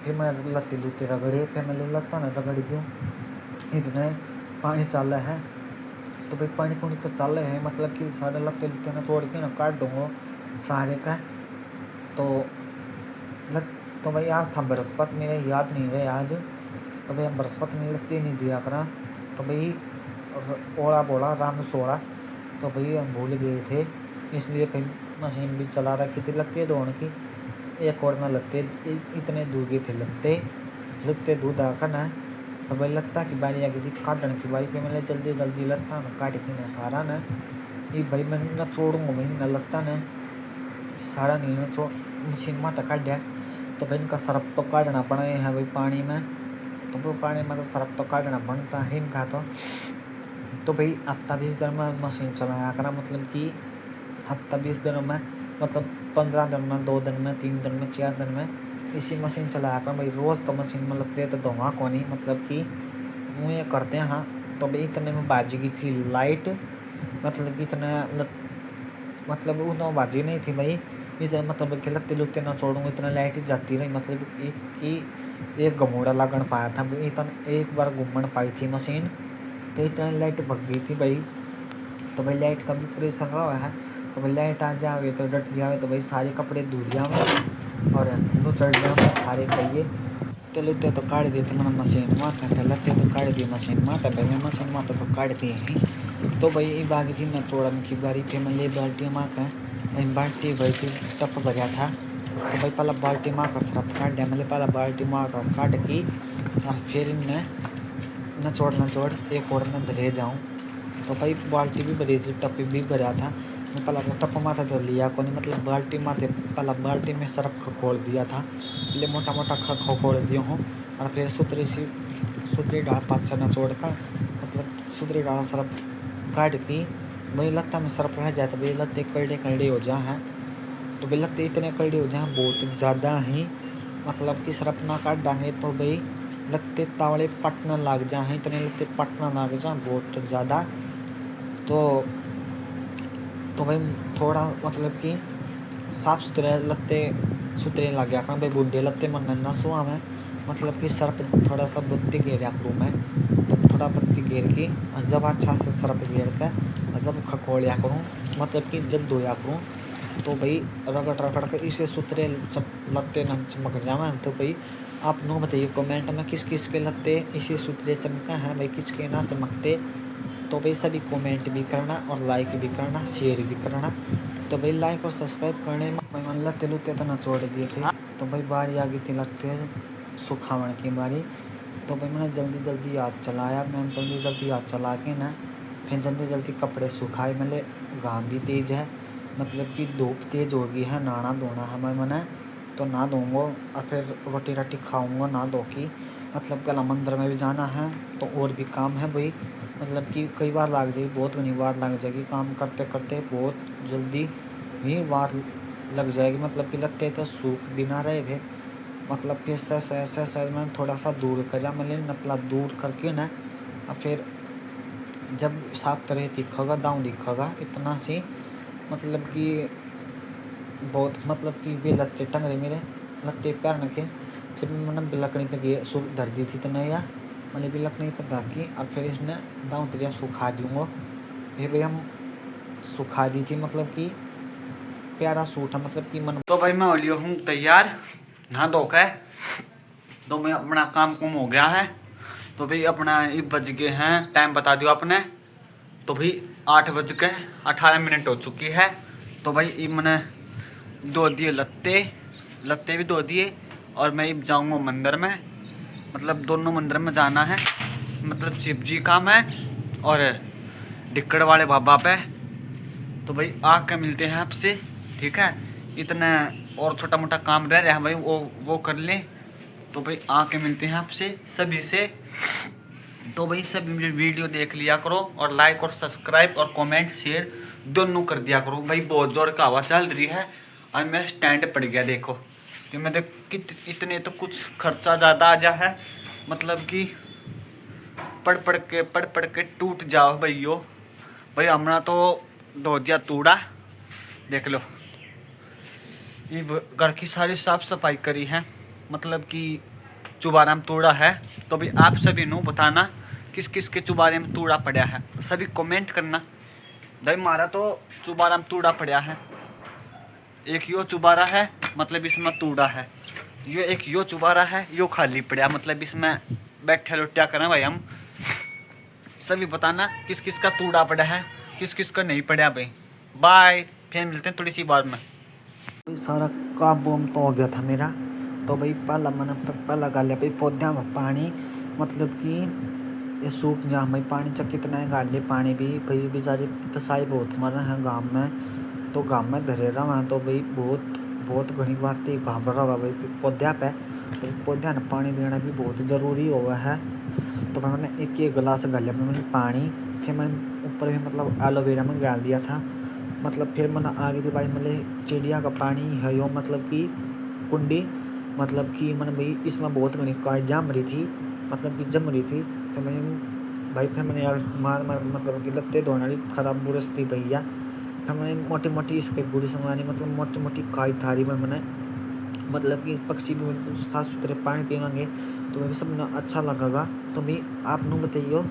फिर मैं लत्ते लुत्ते रगड़े, फिर मैंने लत्ता ना रगड़ दूँ इतने पानी चल रहा है। तो भाई पानी पुनी तो चल रहे हैं, मतलब कि सारे लत्ते लुत्ते ना छोड़ के ना काट दूँगा सारे का। तो लग तो भाई आज था बृहस्पति, मेरे याद नहीं रहे आज, तो भाई हम बृहस्पति में लत्ते नहीं दिया करा। तो भाई ओला बोला राम सोड़ा, तो भाई हम भूल गए थे इसलिए फिर मशीन भी चला रखी थी लत्ते धोने की। एक और ना लत्ते इतने दूध थे लत्ते दूध आकर ना, और भाई लत्ता की बारी आ गई थी काटने की बारी। फिर मैंने जल्दी जल्दी लत्ता ना काट के ना सारा ना ये भाई मैंने ना छोड़ूंगा भाई ना लत्ता ने सारा नहीं ना छोड़ मशीन में तो काट दिया। तो भाई इनका सरफ तो काटना पड़ा है भाई पानी में, तो वो पानी में तो सरफ तो काटना बनता है इनका। तो भाई हफ्ता 20 दिन में मशीन चलाया करा, मतलब कि हफ्ता 20 दिनों में मतलब 15 दिन में 2 दिन में 3 दिन में 4 दिन में इसी मशीन चलाया कर भाई। रोज़ तो मशीन में लगते हैं तो धोवा को नहीं, मतलब कि वो ये करते हैं। हाँ तो भाई इतने में बाजी की थी लाइट, मतलब कि इतना मतलब वो नौ बाजी नहीं थी भाई इतना, मतलब कि लगते लुत्ते ना छोड़ूंगा इतना लाइट जाती रही, मतलब एक घमोड़ा लगन पाया था इतना, एक बार घूमन पाई थी मशीन तो इतना लाइट भग गई थी भाई। तो भाई लाइट का भी प्रेशर रहा है, तो भाई लाइट आ जावे तो डट जावे तो भाई सारे कपड़े धुल जावे और दो चढ़ जावे सारे पहिए तो लुत्ते तो काट देते मैंने मशीन में लत्ते तो काट दिए मशीन में तो भाई मैं मशीन में तो काट दिए ही। तो भाई ये बागी थी न चौड़न की बारी। फिर मैं ले बाल्टी माँ का बाल्टी भाई फिर टप भरा था, तो भाई पहला बाल्टी माँ का सरफ काट दिया, मतलब पहला बाल्टी माँ का काट की और फिर न छोड़ एक और न भरे जाऊँ। तो भाई बाल्टी भी भरी थी टप भी भरा था, मैं पहला टप माथा तो लिया को नहीं, मतलब बाल्टी माथे पहला बाल्टी में सरफ खखोल दिया था, पहले मोटा मोटा खखोल दिया हूँ और फिर सुतरी डाल पाचा न छोड़ कर मतलब सुतरी डाल सरफ काट की भाई लत्ता में सरफ रह जाए तो भाई लत्ते कड़े हो जा हैं। तो भाई लत्ते इतने कड़े हो जाए बहुत ज़्यादा ही, मतलब कि सरफ ना काट डांगे तो भाई लत्ते तावड़े पटना लग जाए, इतने लत्ते पटना लग जाए बहुत ज़्यादा। तो भाई थोड़ा मतलब कि साफ़ सुथरे लत्ते सुथरे लग गया भाई बूढ़े लत्ते मन नन्ना सुहा में, मतलब कि सरफ थोड़ा सा बत्ती घेरा करूँ मैं, तो थोड़ा बत्ती घेर के जब अच्छा से सरफ घेर कर जब खखोलिया करूँ, मतलब कि जब धोया करूँ तो भाई रगड़ कर इसे सुथरे लत्ते न चमक जावे। तो भाई आप नो बताइए कमेंट में किस किस के लत्ते इसे सुथरे चमके हैं भाई, किसके ना चमकते। तो भाई सभी कमेंट भी करना और लाइक भी करना शेयर भी करना। तो भाई लाइक और सब्सक्राइब करने में लत्ते लुत्ते तो ना छोड़ दिए थे। तो भाई बारी आ गई थी लगते सुखावन की बारी, तो भाई मैंने जल्दी जल्दी हाथ चलाया, मैंने जल्दी जल्दी हाथ चला के ना फिर जल्दी जल्दी कपड़े सुखाए। मैंने घाम भी तेज़ है, मतलब कि धूप तेज़ हो गई है, नहाना धोना है मैंने तो नहा धोऊँगा और फिर रोटी राटी खाऊँगा नहा धो के। मतलब पहला मंदिर में भी जाना है तो और भी काम है भाई, मतलब कि कई बार लग जाएगी, बहुत घनी बार लग जाएगी काम करते करते, बहुत जल्दी ही बार लग जाएगी। मतलब कि लगते तो सूख भी ना रहे थे, मतलब कि सह मैंने थोड़ा सा दूर करा, मैंने नपला दूर करके ना और फिर जब साफ तरह दिखेगा दाँव दिखेगा इतना सी, मतलब कि बहुत मतलब कि वे लत्ते टंग रहे मेरे लत्ते पैर के। फिर मैंने लकड़ी पे गए सूख धर दी थी तो नहीं यार, मैंने भी लकड़ी पर धर की और फिर इसमें दाँव तरिया सुखा दूँगा। फिर भाई हम सुखा दी थी, मतलब कि प्यारा सूट है, मतलब कि मन। तो भाई मैं हो लिया हूँ तैयार नहा धो के, तो मैं अपना काम कुम हो गया है। तो भाई अपना ये बज गए हैं, टाइम बता दियो आपने, तो भाई 8:18 हो चुकी है। तो भाई ये मैंने धो दिए लत्ते भी धो दिए और मैं जाऊँगा मंदिर में, मतलब दोनों मंदिर में जाना है, मतलब शिव जी का मैं और डिक्कड़ वाले बाबा पे। तो भाई आके मिलते हैं आपसे, ठीक है। इतना और छोटा मोटा काम रह रहा है भाई, वो कर लें। तो भाई आके मिलते हैं आपसे सभी से। तो भाई सभी वीडियो देख लिया करो और लाइक और सब्सक्राइब और कमेंट शेयर दोनों कर दिया करो। भाई बहुत जोर का हवा चल रही है और मैं स्टैंड पड़ गया, देखो कि मैं देख इतने तो कुछ खर्चा ज़्यादा आ जा है, मतलब कि पढ़ पढ़ के टूट जाओ भैयो। भाई हमारा तो धो दिया तूड़ा, देख लो ये घर की सारी साफ सफाई करी है, मतलब कि चुबारा में तूड़ा है। तो भी आप सभी नु बताना किस किस के चुबारे में तूड़ा पड़ा है, सभी कमेंट करना। भाई हमारा तो चुबारा में तूड़ा पड़ा है, एक यो चुबारा है मतलब इसमें तूड़ा है, यो एक यो चुबारा है यो खाली पड़ा, मतलब इसमें बैठे लोटिया करें भाई हम। सभी बताना किस किस का तूड़ा पड़ा है, किस किस का नहीं पड़ा भाई। बाय, फिर मिलते हैं थोड़ी सी बार में। सारा काम बम तो हो गया था मेरा। तो भाई पहला गाल लिया भाई पौधा में पानी, मतलब कि ये सूख जा भाई पानी चक कितना है गाल पानी भी भाई बेचारे तसाई बहुत मर रहे हैं गाँव में, तो गाँव में धरे रहा वहाँ। तो भाई बहुत घनी बार तो घाबरा हुआ भाई पौधा पे, तो पौधा ने पानी देना भी बहुत ज़रूरी हुआ है। तो मैंने एक गिलास गाल लिया मैंने पानी, फिर मैंने ऊपर भी मतलब एलोवेरा में डाल दिया था। मतलब फिर मैंने आगे के भाई मतलब चिड़िया का पानी है यो, मतलब कि कुंडी, मतलब कि मैंने भाई इसमें बहुत घनी काई जम रही थी, मतलब कि जम रही थी। तो मैंने भाई फिर मैंने यार मार मतलब कि लत्ते धोने वाली खराब बुरस थी भैया। फिर मैंने मोटी मोटी इसकी बुरी संगवानी, मतलब मोटी मोटी काई थारी में मैंने, मतलब कि पक्षी भी साफ सुथरे पानी पीएंगे तो भी सब अच्छा लगेगा। तो भी आप नु बताइए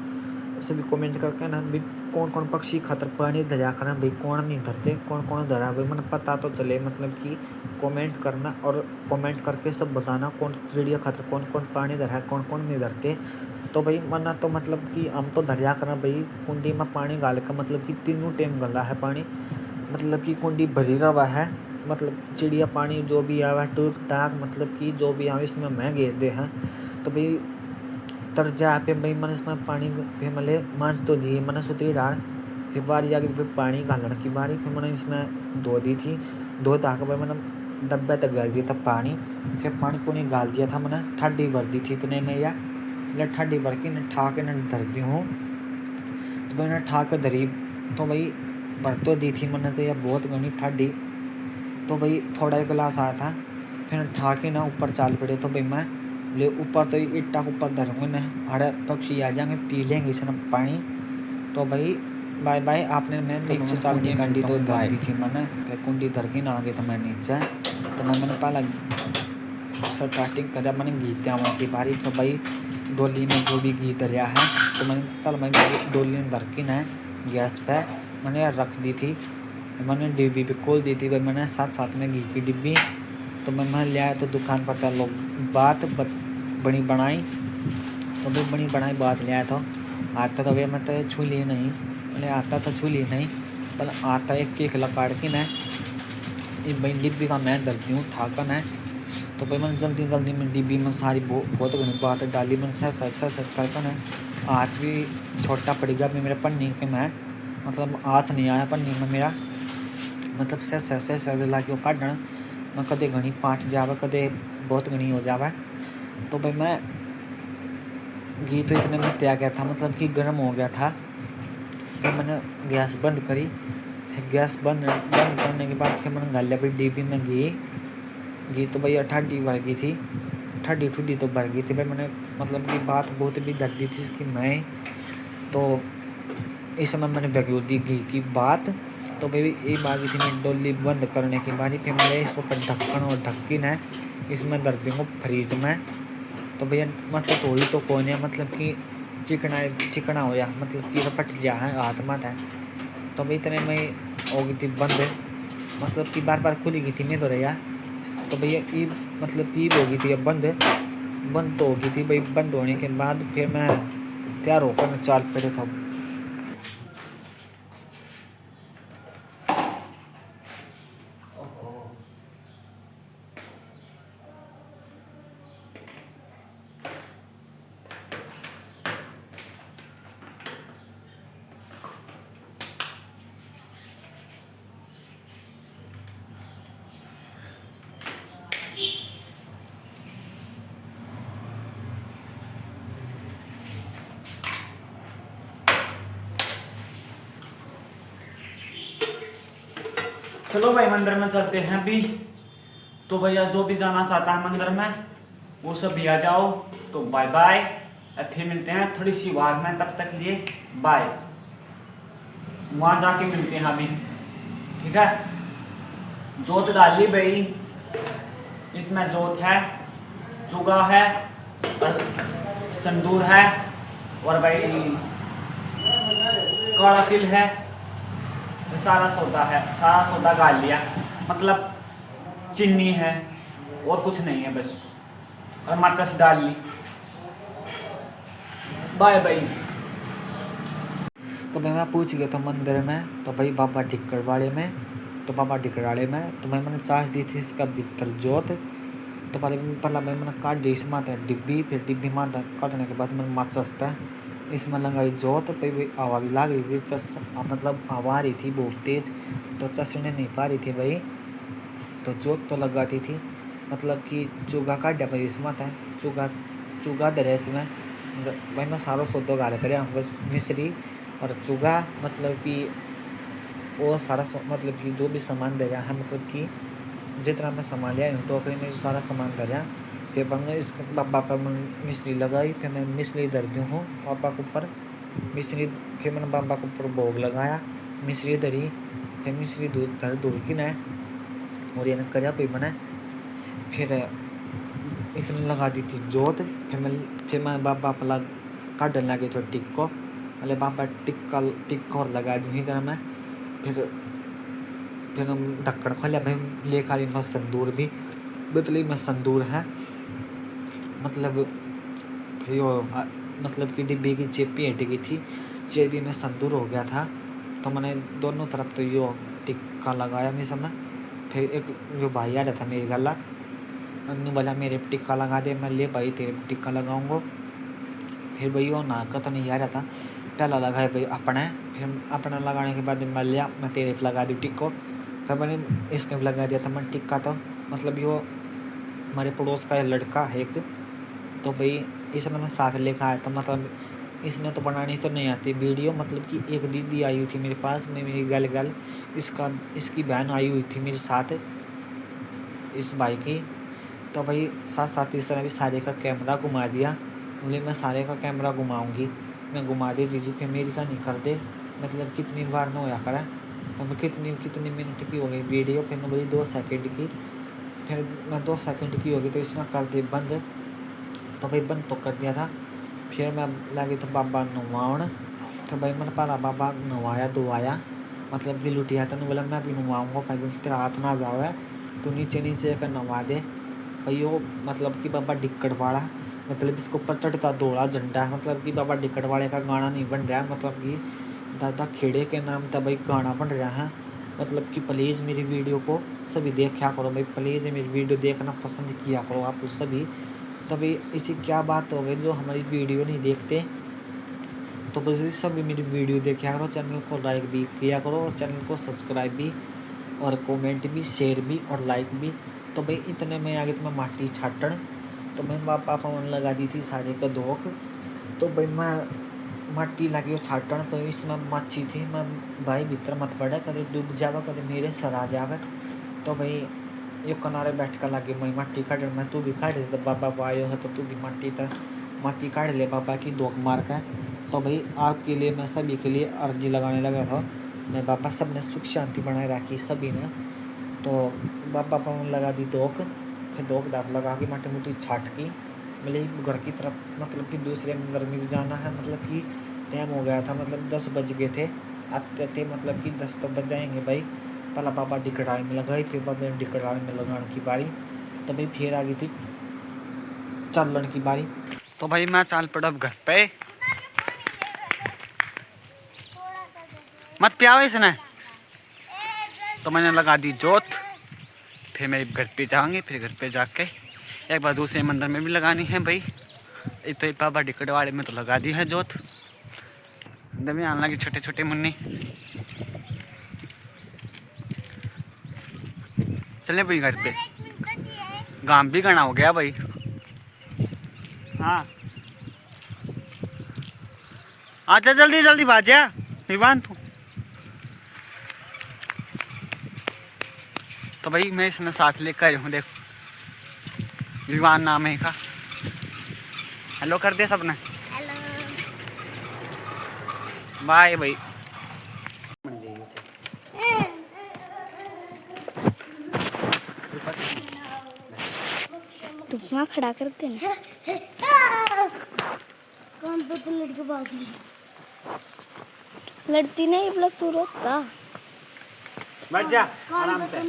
सभी कमेंट करके ना भी कौन कौन पक्षी खातर पानी धरा करना भाई, कौन नहीं धरते कौन कौन धरा भाई, मैंने पता तो चले, मतलब कि कमेंट करना और कमेंट करके सब बताना कौन चिड़िया खातर कौन कौन पानी धरा है कौन कौन नहीं धरते। तो भाई मना तो मतलब कि हम तो धरिया करना भाई कुंडी में पानी डाल कर, मतलब कि तीनों टाइम गला है पानी, मतलब कि कुंडी भरी रहा है, मतलब चिड़िया पानी जो भी आवा टूक टाक, मतलब कि जो भी आवे इसमें मैं घेर दे हैं। तो भाई तर जा पे भाई मैंने इसमें पानी फिर मले मांझ तो दी मैंने सुतरी डाल, फिर बारी आ गई फिर पानी घालने की बारी, फिर मैंने इसमें धो दी थी, धो धा के भाई मैंने डब्बे तक डाल दिया था पानी। फिर पानी पुनी गाल दिया था मैंने, ठंडी भर दी थी इतने में या ठंडी भर के न ठा के न धर दी हूँ। तो मैंने ठा के धरी, तो भाई भर तो दी थी मैंने तो यह बहुत घनी ठंडी। तो भाई थोड़ा एक गिलास आया था, फिर ठा के ना ऊपर चाल पड़े। तो भाई मैं ले ऊपर तो ईटा के ऊपर धरूँगा ना, आड़े पक्षी आ जाएंगे पी लेंगे इसने पानी। तो भाई बाय बाय, आपने मैं नीचे चाल दी कुंडी तो धर दी थी मैंने, फिर कुंडी धर के ना आ गई तो मैं नीचे। तो मैंने पहला स्टार्टिंग करा मैंने घी त्यावन की बारी। तो भाई डोली में जो भी घी धरिया है तो मैंने तल मैं डोली में धर के ना गैस पे मैंने यार रख दी थी, मैंने डिब्बी पे खोल दी थी भाई मैंने साथ में घी की डिब्बी। तो मैं ले आया तो दुकान पर लोग बात बनी बनाई, तो भाई बनी बनाई बात ले आया था। आता तो भाई मैं तो छू ली नहीं, मैंने आता तो छू ली नहीं, पर आता एक केक लकाड़ के ना ये भाई डिब्बी का मैं धरती हूँ ठाकर ना, तो भाई मैंने जल्दी जल्दी में डिब्बी में सारी बहुत घनी बात डाली। मैंने सच करके ना हाथ भी छोटा पड़ गया भी मेरा पन्नी के मैं मतलब हाथ नहीं आया पन्नी में मेरा मतलब सह ला के काटना मैं कदे घनी पाँच जावे कदे बहुत घनी हो जावे। तो भाई मैं घी तो इतने में त्याग गया था मतलब कि गर्म हो गया था। फिर मैंने गैस बंद करी। फिर गैस बंद करने के बाद फिर मैंने डाल लिया भाई डिब्बी में घी तो भाई ठंडी भर गई थी ठंडी ठुडी तो भर गई थी भाई। मैंने मतलब कि बात बहुत भी दर्द दी थी इसकी मैं तो इस समय मैंने बगू दी घी की बात। तो भाई ये बात थी मैं डोली बंद करने की बारी फिर मैंने इसको ढक्कन और ढक्कन है इसमें धर दूँगा फ्रीज में। तो भैया मतलब थोड़ी तो कौन है मतलब कि चिकना हो जा मतलब कि रपट जा है हाथ मत है। तो भाई इतने में हो गई थी बंद मतलब कि बार बार खुली गई थी मैं तो रहा। तो भैया ये मतलब कि हो गई थी अब बंद तो हो गई थी भाई। बंद होने के बाद फिर मैं तैयार होकर मैं चाल पड़े था। चलो भाई मंदिर में चलते हैं अभी। तो भैया जो भी जाना चाहता है मंदिर में वो सब भी आ जाओ। तो बाय बाय फिर मिलते हैं थोड़ी सी बार में तब तक लिए बाय। वहाँ जाके मिलते हैं अभी ठीक है। जोत डाल ली भाई इसमें जोत है चुगा है और संदूर है और भाई काला तिल है सारा सौदा डाल लिया मतलब चीनी है और कुछ नहीं है बस और मरचस डाल ली। Bye bye. तो भाई मैं पूछ गया था मंदिर में तो भाई बाबा टिक्कर वाले में तो भाई मैंने चार्ज दी थी इसका भीतर जोत। तो पहला भाई मैंने काट दी इसमें डिब्बी फिर डिब्बी माता काटने के बाद मैंने माचस था इसमें लगाई जोत भाई हवा भी लग रही थी मतलब हवा आ रही थी बहुत तेज तो चसने नहीं पा रही थी भाई। तो जोत तो लगाती थी मतलब कि चूगा काट दिया भाई इसमें था चूगा दरे इसमें भाई मैं सारा सौदा गाले करे बस मिश्री और चूगा मतलब कि वो सारा मतलब कि जो भी सामान दे रहा है मतलब कि जितना मैं सामान लिया टोकरी में जो सारा सामान दे रहा फिर मैंने इस बाबा पर मिश्री लगाई फिर मैं मिश्री धर दी हूँ बाबा के ऊपर मिश्री। फिर मैंने बाबा के ऊपर भोग लगाया मिश्री धरी फिर मिश्री दूध की ना और ये कर भाई मैंने फिर इतने लगा दी थी जोत। फिर मैं बाबा पर काटने लगे तो टिक्को अरे बाबा टिक्का और लगा दूँ इधर मैं फिर हम ढक्कन खोलिया भाई ले खाली मैं संदूर भी बदली में संदूर है मतलब फिर मतलब कि डिब्बी की चेपी हट गई थी चेपी में संदूर हो गया था। तो मैंने दोनों तरफ तो यो टिक्का लगाया मैं समय। फिर एक जो भाई आ रहा था मेरी गला अन्नू बोला मेरे टिक्का लगा दे मैं ले भाई तेरे टिक्का लगाऊंगा। फिर भाई वो नाका तो नहीं आ रहा था पहला लगाया भाई अपना फिर अपना लगाने के बाद मैं लिया मैं तेरे पे लगा दी टिक्को। फिर मैंने इसके लगा दिया था मैं टिक्का तो मतलब यो हमारे पड़ोस का लड़का है एक तो भाई इसने मैं साथ लेकर आया था मतलब इसमें तो बनानी तो नहीं आती वीडियो मतलब कि एक दीदी आई हुई थी मेरे पास में मेरी गल इसकी बहन आई हुई थी मेरे साथ इस भाई की। तो भाई साथ इसने भी सारे का कैमरा घुमा दिया बोले मैं सारे का कैमरा घुमाऊँगी मैं घुमा दे जीजू फिर मेरी का नहीं कर दे मतलब कितनी बार ना होया करें। तो कितनी मिनट की हो गई वीडियो फिर मैं बोली 2 सेकंड की फिर मैं 2 सेकंड की होगी तो इसने कर दी बंद। तो भाई बंद तो कर दिया था फिर मैं लगी तो बाबा नवाउन। तो भाई मैंने पहला बाबा नवाया धोवाया मतलब कि लुटिया था बोला मैं भी नवाऊँगा भाई तेरा हाथ ना जाओ तो नीचे कर नवा दे भाई वो मतलब कि बाबा डिक्कड़ वाला मतलब इसके ऊपर चढ़ता दौड़ा झंडा है मतलब कि बाबा डिक्कड़ वाले का गाना नहीं बन रहा है मतलब कि दादा खेड़े के नाम था भाई गाना बन रहा है मतलब कि प्लीज़ मेरी वीडियो को सभी देखा करो भाई, प्लीज़ मेरी वीडियो देखना पसंद किया करो आप सभी। तभी इसी क्या बात हो गई जो हमारी वीडियो नहीं देखते, तो बस सभी मेरी वीडियो देखा करो, चैनल को लाइक भी किया करो और चैनल को सब्सक्राइब भी और कमेंट भी, शेयर भी और लाइक भी। तो भाई इतने में आ गई तो मैं माटी छाटन, तो मैं पापा मन लगा दी थी सारे का धोख। तो भाई मैं माटी लगी वो छाटन, तो इसमें मच्छी थी, मैं भाई भीतर मत पड़े, कभी डूब जावा, कभी मेरे सर आ जावे। तो भाई यो किनारे बैठ कर लगे मैं माटी काटन, मैं तू भी काट दे, तो बाबा आयो है तो तू भी माटी काट ले बाबा की धोख मार कर। तो भाई आपके लिए, मैं सभी के लिए अर्जी लगाने लगा था, मैं बाबा सब ने सुख शांति बनाए रखी सभी ने। तो बाबा पर लगा दी धोख, फिर धोख दाख लगा के माटी मुटी छाट की, मतलब घर की तरफ, मतलब कि दूसरे मंदिर में भी जाना है, मतलब कि टाइम हो गया था, मतलब 10 बज गए थे, आते थे मतलब कि 10 तो बज जाएंगे भाई। पहला बाबा डिकड़ाई में लगाई, फिर बाबा डिकड़ाई में लगाने की बारी, तो भाई फिर आ गई थी चलन की बारी। तो भाई मैं चाल पड़ा घर पे, मत पियाओ इसने। तो मैंने लगा दी जोत, फिर मैं घर पे जाएंगे, फिर घर पे जाके एक बार दूसरे मंदिर में भी लगानी है भाई। एक तो बाबा डिकट वाले में तो लगा दी है जोत, में आने लगी छोटे छोटे मुन्नी। चले भाई घर पे, गांव भी घना हो गया भाई। हाँ आजा जल्दी जल्दी भाजा विवान तू। तो भाई मैं इसमें साथ लेकर आया हूँ, देख विवान नाम है इसका। हेलो कर दे सबने, बाय भाई। धुपना खड़ा करते हैं कौन तो लड़के बाजी लड़ती नहीं ब्लॉक तू रोता बैठ जा आराम से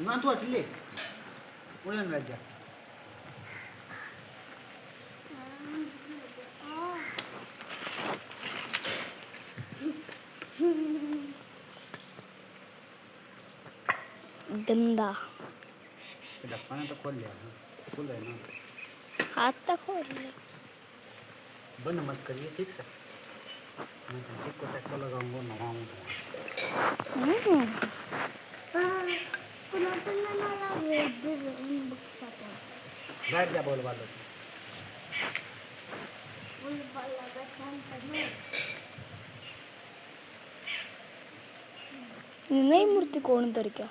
ना, तू हट ले उड़न बैठ जा। गंदा ढक्कन तो खोल लिया, खोल रहे ना, हाथ तक खोल ले। बंद मत करिए ठीक से, मैं ठीक को टैक्स लगाऊंगा, नहाऊंगा। बैठ जा बोल वालों, नहीं मूर्ति कौन उधर क्या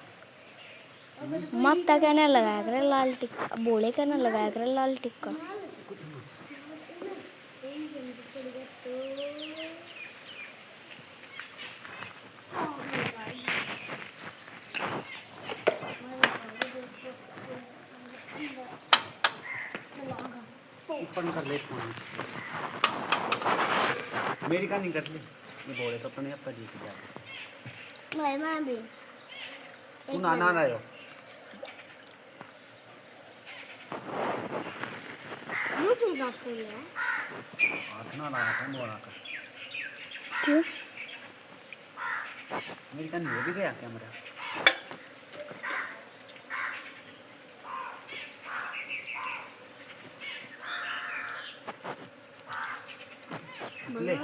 माता कहने लगाया करे लाल टिक्का, बोले कहने लगाया करे लाल टिक्का। ऊपर कर ले फोन, मेरी का नहीं कर ली, ये बोले तो अपने अपना जी के जा। मैं भी तू नाना रहे हो हाथ ना लगा था मोड़ा का। क्यों मेरी का नहीं हो भी गया कैमरा। ले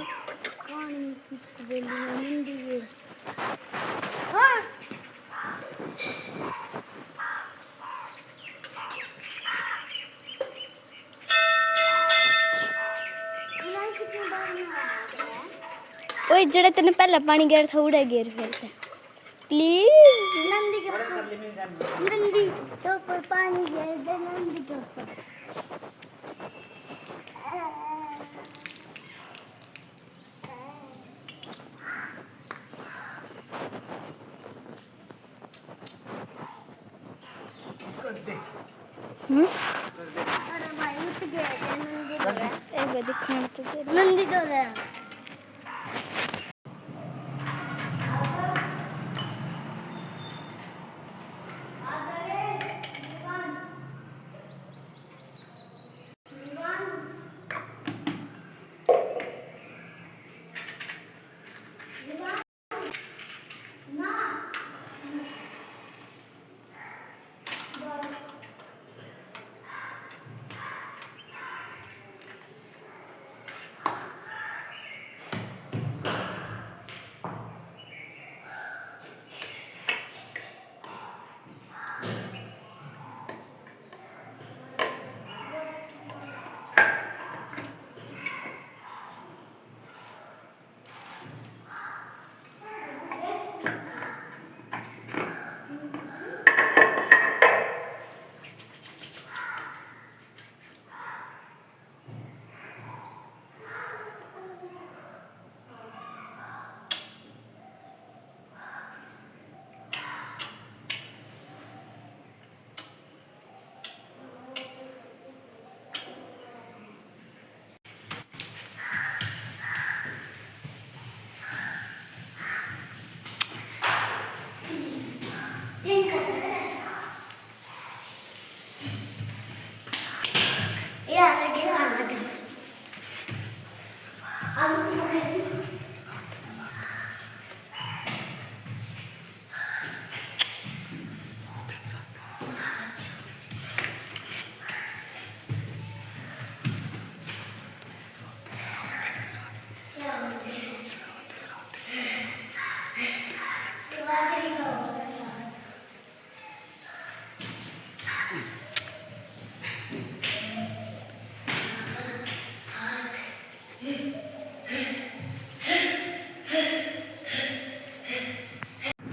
ओए जड़े तेने पहले पानी गिर था उड़ा गिर फिर प्लीज नंदी के ऊपर पानी गिर दे, नंदी के ऊपर कर दे। अरे भाई उठ गया नंदी तो है एक बार दिखाने तो दे नंदी तो है।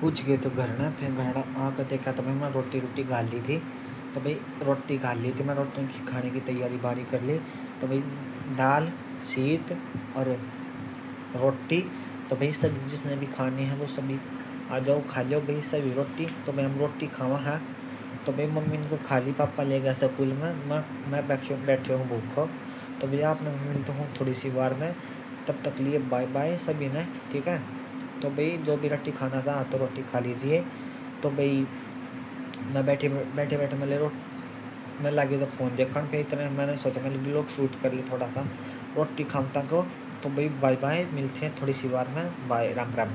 पूछ गए तो घर ना, फिर घर आकर देखा तो मैं रोटी गाल ली थी। तो भाई रोटी गाल ली थी, मैं रोटी की खाने की तैयारी बारी कर ली। तो भाई दाल शीत और रोटी। तो भाई सभी जिसने भी खानी है वो सभी आ जाओ खा लो भाई सभी रोटी। तो भाई हम रोटी खावा है। तो भाई मम्मी ने तो खा ली, पापा ले गया स्कूल में, मैं बैठे हूँ भूखो। तो भैया आपने मिलता हूँ थोड़ी सी बार में, तब तक लिए बाय बाय सभी ने, ठीक है। तो भाई जो भी रोटी खाना था तो रोटी खा लीजिए। तो भाई मैं बैठे बैठे मैं लगे तो फ़ोन देखा, फिर इतने मैंने सोचा मैं व्लॉग शूट कर ली थोड़ा सा रोटी खामता को। तो भाई बाय बाय, मिलते हैं थोड़ी सी बार में, बाय, राम राम।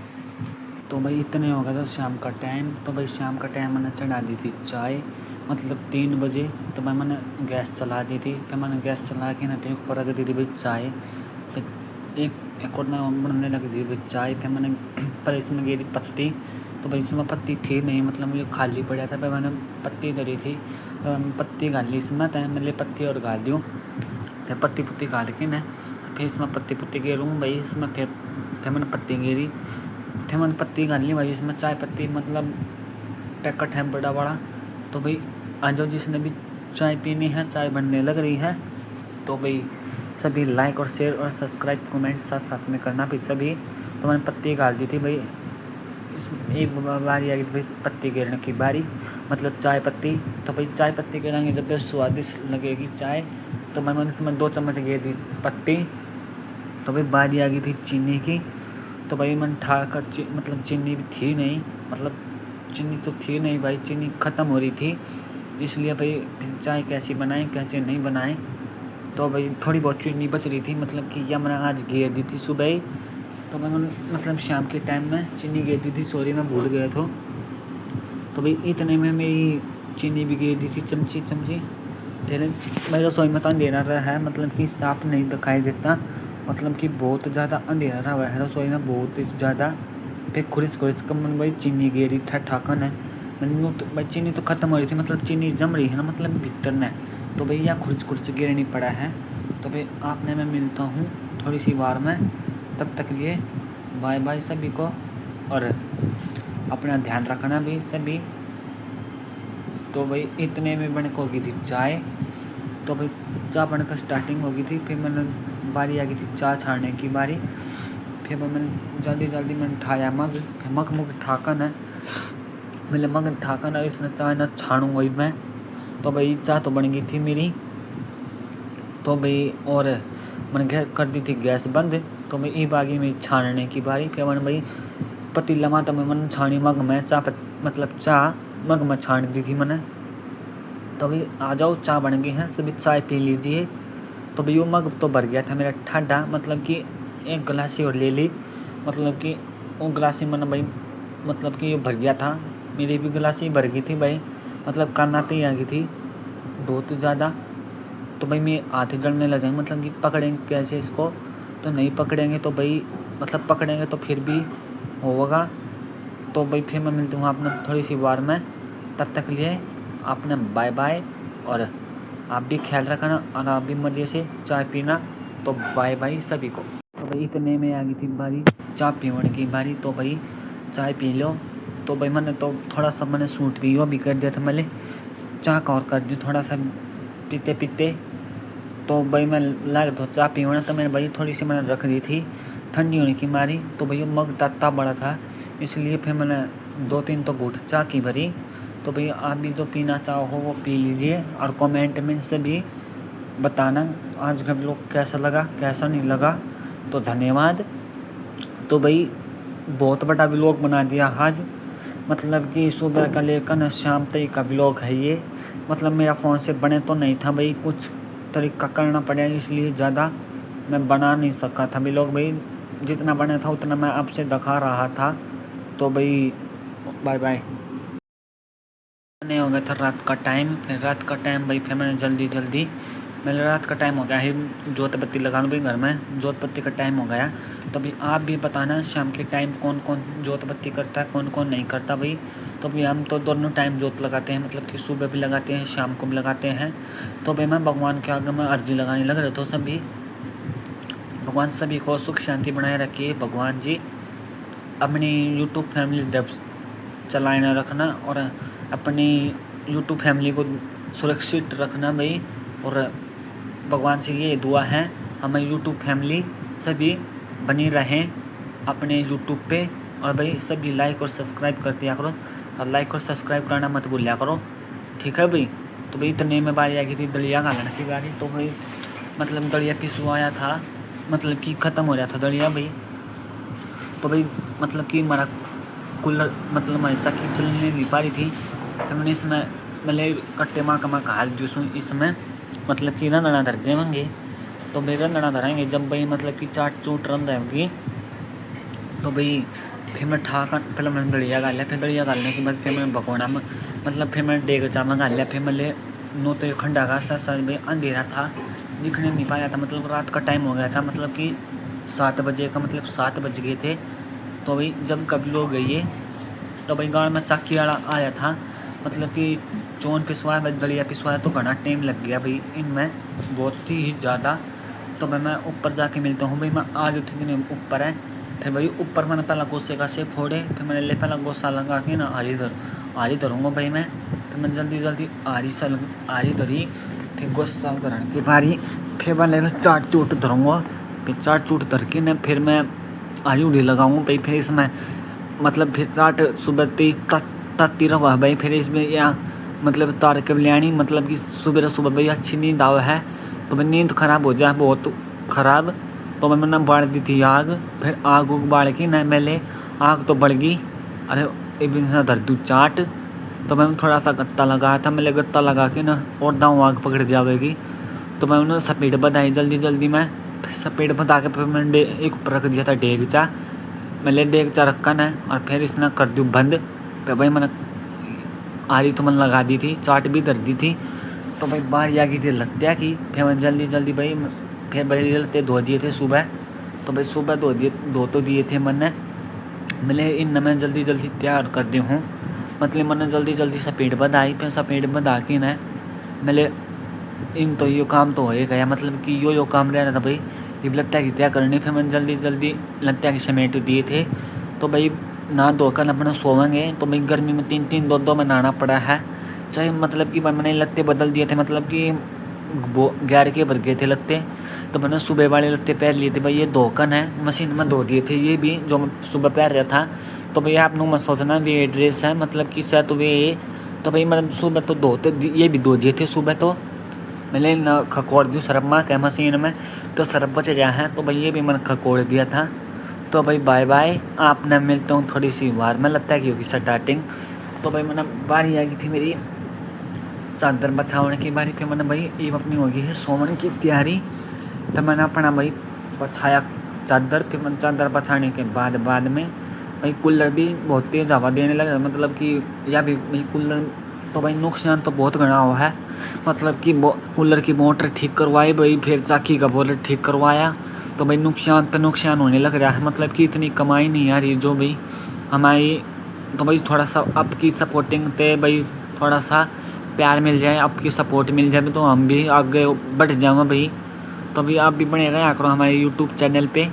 तो भाई इतने हो गया था शाम का टाइम। तो भाई शाम का टाइम मैंने चढ़ा दी थी चाय, मतलब 3 बजे। तो भाई मैंने गैस चला दी थी, फिर मैंने गैस चला के ना फिर ऊपर रख दी थी भाई चाय। फिर एक और ना बनने लगी थी भाई चाय। फिर मैंने पर इसमें गिरी पत्ती। तो भाई इसमें पत्ती थी नहीं, मतलब मुझे खाली पड़ा था। फिर मैंने पत्ती धरी थी, पत्ती गाल ली इसमें। तो मैंने पत्ती और गाल दूँ, फिर पत्ती गाल के ना फिर इसमें पत्ती गेरूँ भाई इसमें। फिर मैंने पत्ती गेरी, फिर मैंने पत्ती गाल ली भाई इसमें। चाय पत्ती मतलब पैकेट है बड़ा बड़ा। तो भाई आ जाओ जिसने भी चाय पीनी है, चाय बनने लग रही है। तो भाई सभी लाइक और शेयर और सब्सक्राइब कमेंट साथ में करना भाई सभी। तो मैंने पत्ती गाल दी थी भाई, इसमें एक बारी आ गई थी भाई पत्ती गिरने की बारी, मतलब चाय पत्ती। तो भाई चाय पत्ती गिराएंगे जब स्वादिष्ट लगेगी चाय। तो मैंने इसमें 2 चम्मच गिर दी पत्ती। तो भाई बारी आ गई थी चीनी की। तो भाई मैंने ठा कर मतलब चीनी भी थी नहीं, मतलब चीनी तो थी नहीं भाई, चीनी ख़त्म हो रही थी। इसलिए भाई फिर चाय कैसी बनाएं कैसे नहीं बनाएं। तो भाई थोड़ी बहुत चीनी बच रही थी, मतलब कि यह मैंने आज घेर दी थी सुबह ही। तो मैं मतलब शाम के टाइम में चीनी घेर दी थी, सॉरी मैं भूल गया था। तो भाई इतने में मेरी चीनी भी घेर दी थी चमची। फिर मेरे रसोई में तो अंधेरा रहा है, मतलब कि साफ नहीं दिखाई देता, मतलब कि बहुत ज़्यादा अंधेरा रहा हुआ है रसोई में, बहुत ही ज़्यादा। फिर खुरिस कम भाई चीनी गेरी ठाकन है। मैंने तो भाई चीनी तो ख़त्म हो रही थी, मतलब चीनी जम रही है ना, मतलब भीतर ने। तो भैया खुरिस गिरनी पड़ा है। तो भाई आपने मैं मिलता हूँ थोड़ी सी बार में, तब तक लिए बाय बाय सभी को। और अपना ध्यान रखना भी सभी। तो भाई इतने में बन को गई थी चाय। तो भाई चाय बनकर स्टार्टिंग हो गई थी, फिर मैंने बारी आ गई थी चाय छाड़ने की बारी। फिर मैंने जल्दी मैंने उठाया मग ठाकन है, मैंने मग ठाकन है, इसने चाय ना छाड़ूंगा ही मैं। तो भाई चाय तो बन गई थी मेरी। तो भाई और मैंने कर दी थी गैस बंद। तो मैं ई बागी में छानने की बारी। फिर मैंने भाई पतीला माता में मैंने छानी मग में मतलब चाय मग में छान दी थी मैंने। तो भाई आ जाओ चाय बन गई है, सभी चाय पी लीजिए। तो भाई वो मग तो भर गया था मेरा ठंडा, मतलब कि एक गिलासी और ले ली, मतलब कि वो गिलासी मैंने भाई मतलब कि ये भर गया था, मेरी भी गिलासी भर गई थी भाई, मतलब कानाते ही आ गई थी बहुत ज़्यादा। तो भाई मैं हाथ जलने लग जाएंगे, मतलब कि पकड़ेंगे कैसे इसको, तो नहीं पकड़ेंगे तो भाई मतलब पकड़ेंगे तो फिर भी होगा। तो भाई फिर मैं मिलता हूँ आपने थोड़ी सी बार में, तब तक लिए आपने बाय बाय। और आप भी ख्याल रखना और आप भी मज़े से चाय पीना। तो बाय बाय सभी को। तो भाई इतने में आ गई थी बारी चाय पीने की बारी। तो भाई चाय पी लो। तो भाई मैंने तो थोड़ा सा मैंने सूट भी वो भी कर दिया था, मैंने चाय का और कर दी थोड़ा सा पीते। तो भाई मैं लग तो चाय पीना, तो मैंने भाई थोड़ी सी मैंने रख दी थी ठंडी होने की मारी। तो भाई मग तत्ता बड़ा था, इसलिए फिर मैंने 2-3 तो घूंट चाय की भरी। तो भाई आप भी जो पीना चाहो वो पी लीजिए, और कमेंट में से भी बताना आज का व्लॉग कैसा लगा कैसा नहीं लगा। तो धन्यवाद। तो भाई बहुत बड़ा व्लॉग बना दिया आज, मतलब कि सुबह का लेकर न शाम तक का व्लॉग है ये। मतलब मेरा फ़ोन से बने तो नहीं था भाई, कुछ तरीका करना पड़ा, इसलिए ज़्यादा मैं बना नहीं सका था व्लॉग भाई। जितना बना था उतना मैं आपसे दिखा रहा था। तो भाई बाय बाय। नहीं हो गया था रात का टाइम, फिर रात का टाइम भाई फिर मैंने जल्दी मैंने रात का टाइम हो गया है, जोत बत्ती लगा लो भाई घर में, जोत बत्ती का टाइम हो गया। तो भाई आप भी बताना शाम के टाइम कौन कौन जोत बत्ती करता है कौन कौन नहीं करता भाई। तो भाई हम तो दोनों टाइम जोत लगाते हैं, मतलब कि सुबह भी लगाते हैं शाम को भी लगाते हैं। तो भाई मैं भगवान के आगे में अर्जी लगाने लग रहे, तो सभी भगवान सभी को सुख शांति बनाए रखिए। भगवान जी अपनी यूट्यूब फैमिली चलाना रखना और अपनी यूट्यूब फैमिली को सुरक्षित रखना भाई। और भगवान से ये दुआ है हमारी यूट्यूब फैमिली सभी बनी रहें अपने यूट्यूब पे। और भाई सभी लाइक और सब्सक्राइब कर दिया करो और लाइक और सब्सक्राइब करना मत भूलिया करो, ठीक है भाई। तो भाई इतने में बारी आ गई थी दलिया गालन की बारी। तो भाई मतलब दलिया पिसवाया था, मतलब कि ख़त्म हो रहा था दलिया भाई। तो भाई मतलब कि हमारा कूलर मतलब हमारी चक्की चलने नहीं पा रही थी। तो मैंने इसमें मैंने कट्टे माँ कमा कहा इसमें मतलब कि रंधना धर देंगे। तो भाई रंधना धराएंगे जब भाई मतलब कि चाट चूट रंध आएगी तो भाई फिर मैं पहले मैंने दलिया गाल लिया। फिर दलिया गालने के बाद फिर मैं भगोना में मतलब फिर मैं डेगचा में गाल लिया। फिर मैं नो तो खंडा का सच भाई अंधेरा था, दिखने नहीं पाया था, मतलब रात का टाइम हो गया था, मतलब कि 7 बजे का मतलब 7 बज गए थे। तो भाई जब कभी लोग गए तो भाई गाँव में चाकी वाला आया था, मतलब कि चौन पिसवाया दलिया पिसवाया तो घना टाइम लग गया भाई इनमें बहुत ही ज़्यादा। तो भाई मैं ऊपर जाके मिलता हूँ भाई। मैं आगे उतने ऊपर है। फिर भाई ऊपर मैंने पहला गोसे का से फोड़े, फिर मैंने ले पहला गोसा लगा के ना आरी धरूँगा भाई मैं। फिर मैं जल्दी आरी धरी। फिर गोसा धरने की बारी फिर मैं चाट चूट धरूँगा। फिर चाट चूट धर के ना फिर मैं आरी उड़ी लगाऊँगा भाई। फिर इसमें मतलब फिर चाट सुबह तत्ती रहा भाई। फिर इसमें या मतलब तार के बलियानी मतलब कि सुबह भाई अच्छी नींद आवा है। तो भाई नींद ख़राब हो जाए बहुत ख़राब। तो मैंने बाढ़ दी थी आग। फिर आग उग बाढ़ की ना मेले आग तो बढ़ गई। अरे एक धर दूँ चाट। तो मैंने थोड़ा सा गत्ता लगाया था, मैंने गत्ता लगा के ना और दाऊँ आग पकड़ जाएगी। तो मैं उन्होंने स्पीड बढ़ाई जल्दी में। फिर स्पीड बढ़ा के फिर मैंने एक ऊपर रख दिया था डेगचा। मैंने डेगचा रखा ना और फिर इसने कर दूँ बंद। फिर भाई मैंने आरी तो मैंने लगा दी थी, चाट भी धर दी थी। तो भाई बाहर आ गई थी लत्या की। फिर मैं जल्दी भाई फिर भाई लत्ते धो दिए थे सुबह। तो भाई सुबह धो तो दिए थे मैंने इन मैं जल्दी तैयार कर दी हूँ। मतलब मैंने जल्दी स्पीड बढ़ाई। फिर स्पीड बढ़ा के ना मैंने इन तो यो काम तो हो ही गया, मतलब कि यो काम रह रहा था भाई ये लत्या की तैयार करनी। फिर मैंने जल्दी लत्या की समेट दिए थे। तो भाई ना धोकर अपना सोवेंगे। तो भाई गर्मी में 3 2 में नहाना पड़ा है चाहे, मतलब कि मैंने लत्ते बदल दिए थे, मतलब कि 11 के भर गए थे लत्ते। तो मैंने सुबह वाले लत्ते पहन लिए थे भाई। ये धोकन है मशीन में धो दिए थे ये भी जो मैं सुबह पहन रहा था। तो भाई आप लोग मत सोचना वे ड्रेस है मतलब कि शायद तो वे। तो भाई मैंने सुबह तो धोते ये भी धो दिए थे सुबह। तो मैंने न खकोड़ दी सरफ माँ क्या मशीन में तो सरफ बच गया है। तो भाई ये भी मैंने खकोड़ दिया था। तो भाई बाय बाय, आपने मिलता हूँ थोड़ी सी बार में लगता है कि होगी स्टार्टिंग। तो भाई मैंने बारी आ गई थी मेरी चादर बछाने की बारी। फिर मैंने भाई ये अपनी हो गई है सोने की तैयारी। तो मैंने अपना भाई बछाया चादर। फिर मैंने चादर बछाने के बाद में भाई कूलर भी बहुत तेज़ हवा देने लगा, मतलब कि या भी भाई कूलर तो भाई नुकसान तो बहुत घना हुआ है। मतलब कि कूलर की मोटर ठीक करवाई भाई, फिर चाकी का बोलर ठीक करवाया। तो भाई नुकसान पे नुकसान होने लग रहा है, मतलब कि इतनी कमाई नहीं आ रही जो भाई हमारी। तो भाई थोड़ा सा आपकी सपोर्टिंग ते भाई थोड़ा सा प्यार मिल जाए, आपकी सपोर्ट मिल जाए तो हम भी आगे बढ़ जाएँ भाई। तो भाई आप भी बने रहे करो हमारे यूट्यूब चैनल पे।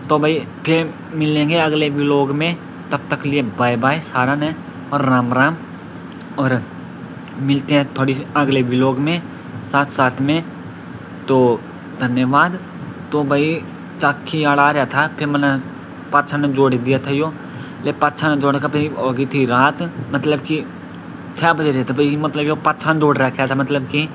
तो भाई फिर मिलेंगे अगले व्लॉग में, तब तक लिए बाय बाय सारा ने और राम राम। और मिलते हैं थोड़ी सी अगले व्लॉग में साथ में। तो धन्यवाद। तो भाई चाकी आ रहा था, फिर मैंने पाछा ने जोड़ दिया था यो ले पाछा ने जोड़ कर फिर हो गई थी रात, मतलब कि 6 बजे रहे थे भाई। मतलब यो पाछा ने जोड़ रखा था, मतलब कि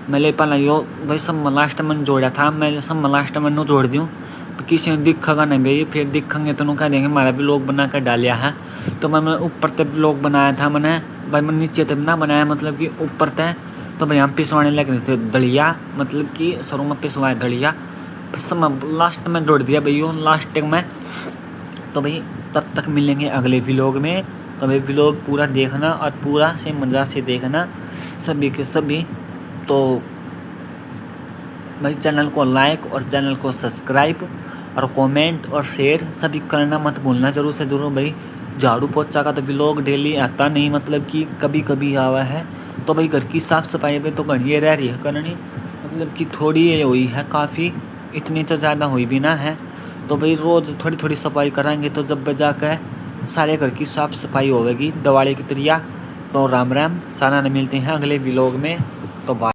मैं पहला यो भाई सब लास्ट में जोड़ा था। मैं सब लास्ट में नो जोड़ दूँ तो किसी ने दिखेगा नहीं भाई, फिर दिखेंगे तो कह देंगे हमारा भी लोग बना कर डालिया है। तो मैंने ऊपर तक लोग बनाया था मैंने भाई, मैंने नीचे तक ना बनाया, मतलब कि ऊपर तक। तो भाई हम पिसवाने लग रहे थे दलिया, मतलब कि सरों में पिसवाया दलिया। फिर सब लास्ट में जोड़ दिया भाई यो लास्ट में। तो भाई तब तक मिलेंगे अगले व्लॉग में। तो भाई व्लॉग पूरा देखना और पूरा से मज़ा से देखना सभी के सभी। तो भाई चैनल को लाइक और चैनल को सब्सक्राइब और कमेंट और शेयर सभी करना मत भूलना ज़रूर से ज़रूर भाई। झाड़ू पोछा का तो व्लॉग डेली आता नहीं, मतलब कि कभी कभी आवा है। तो भाई घर की साफ़ सफाई पे तो घड़ी रह रही है करनी, मतलब कि थोड़ी ये हुई है काफ़ी, इतनी तो ज़्यादा हुई भी ना है। तो भाई रोज़ थोड़ी सफाई कराएंगे तो जब जाकर सारे घर की साफ सफाई होगी दिवाली की तरिया। तो राम राम, सारा ने मिलते हैं अगले व्लॉग में। तो बाय।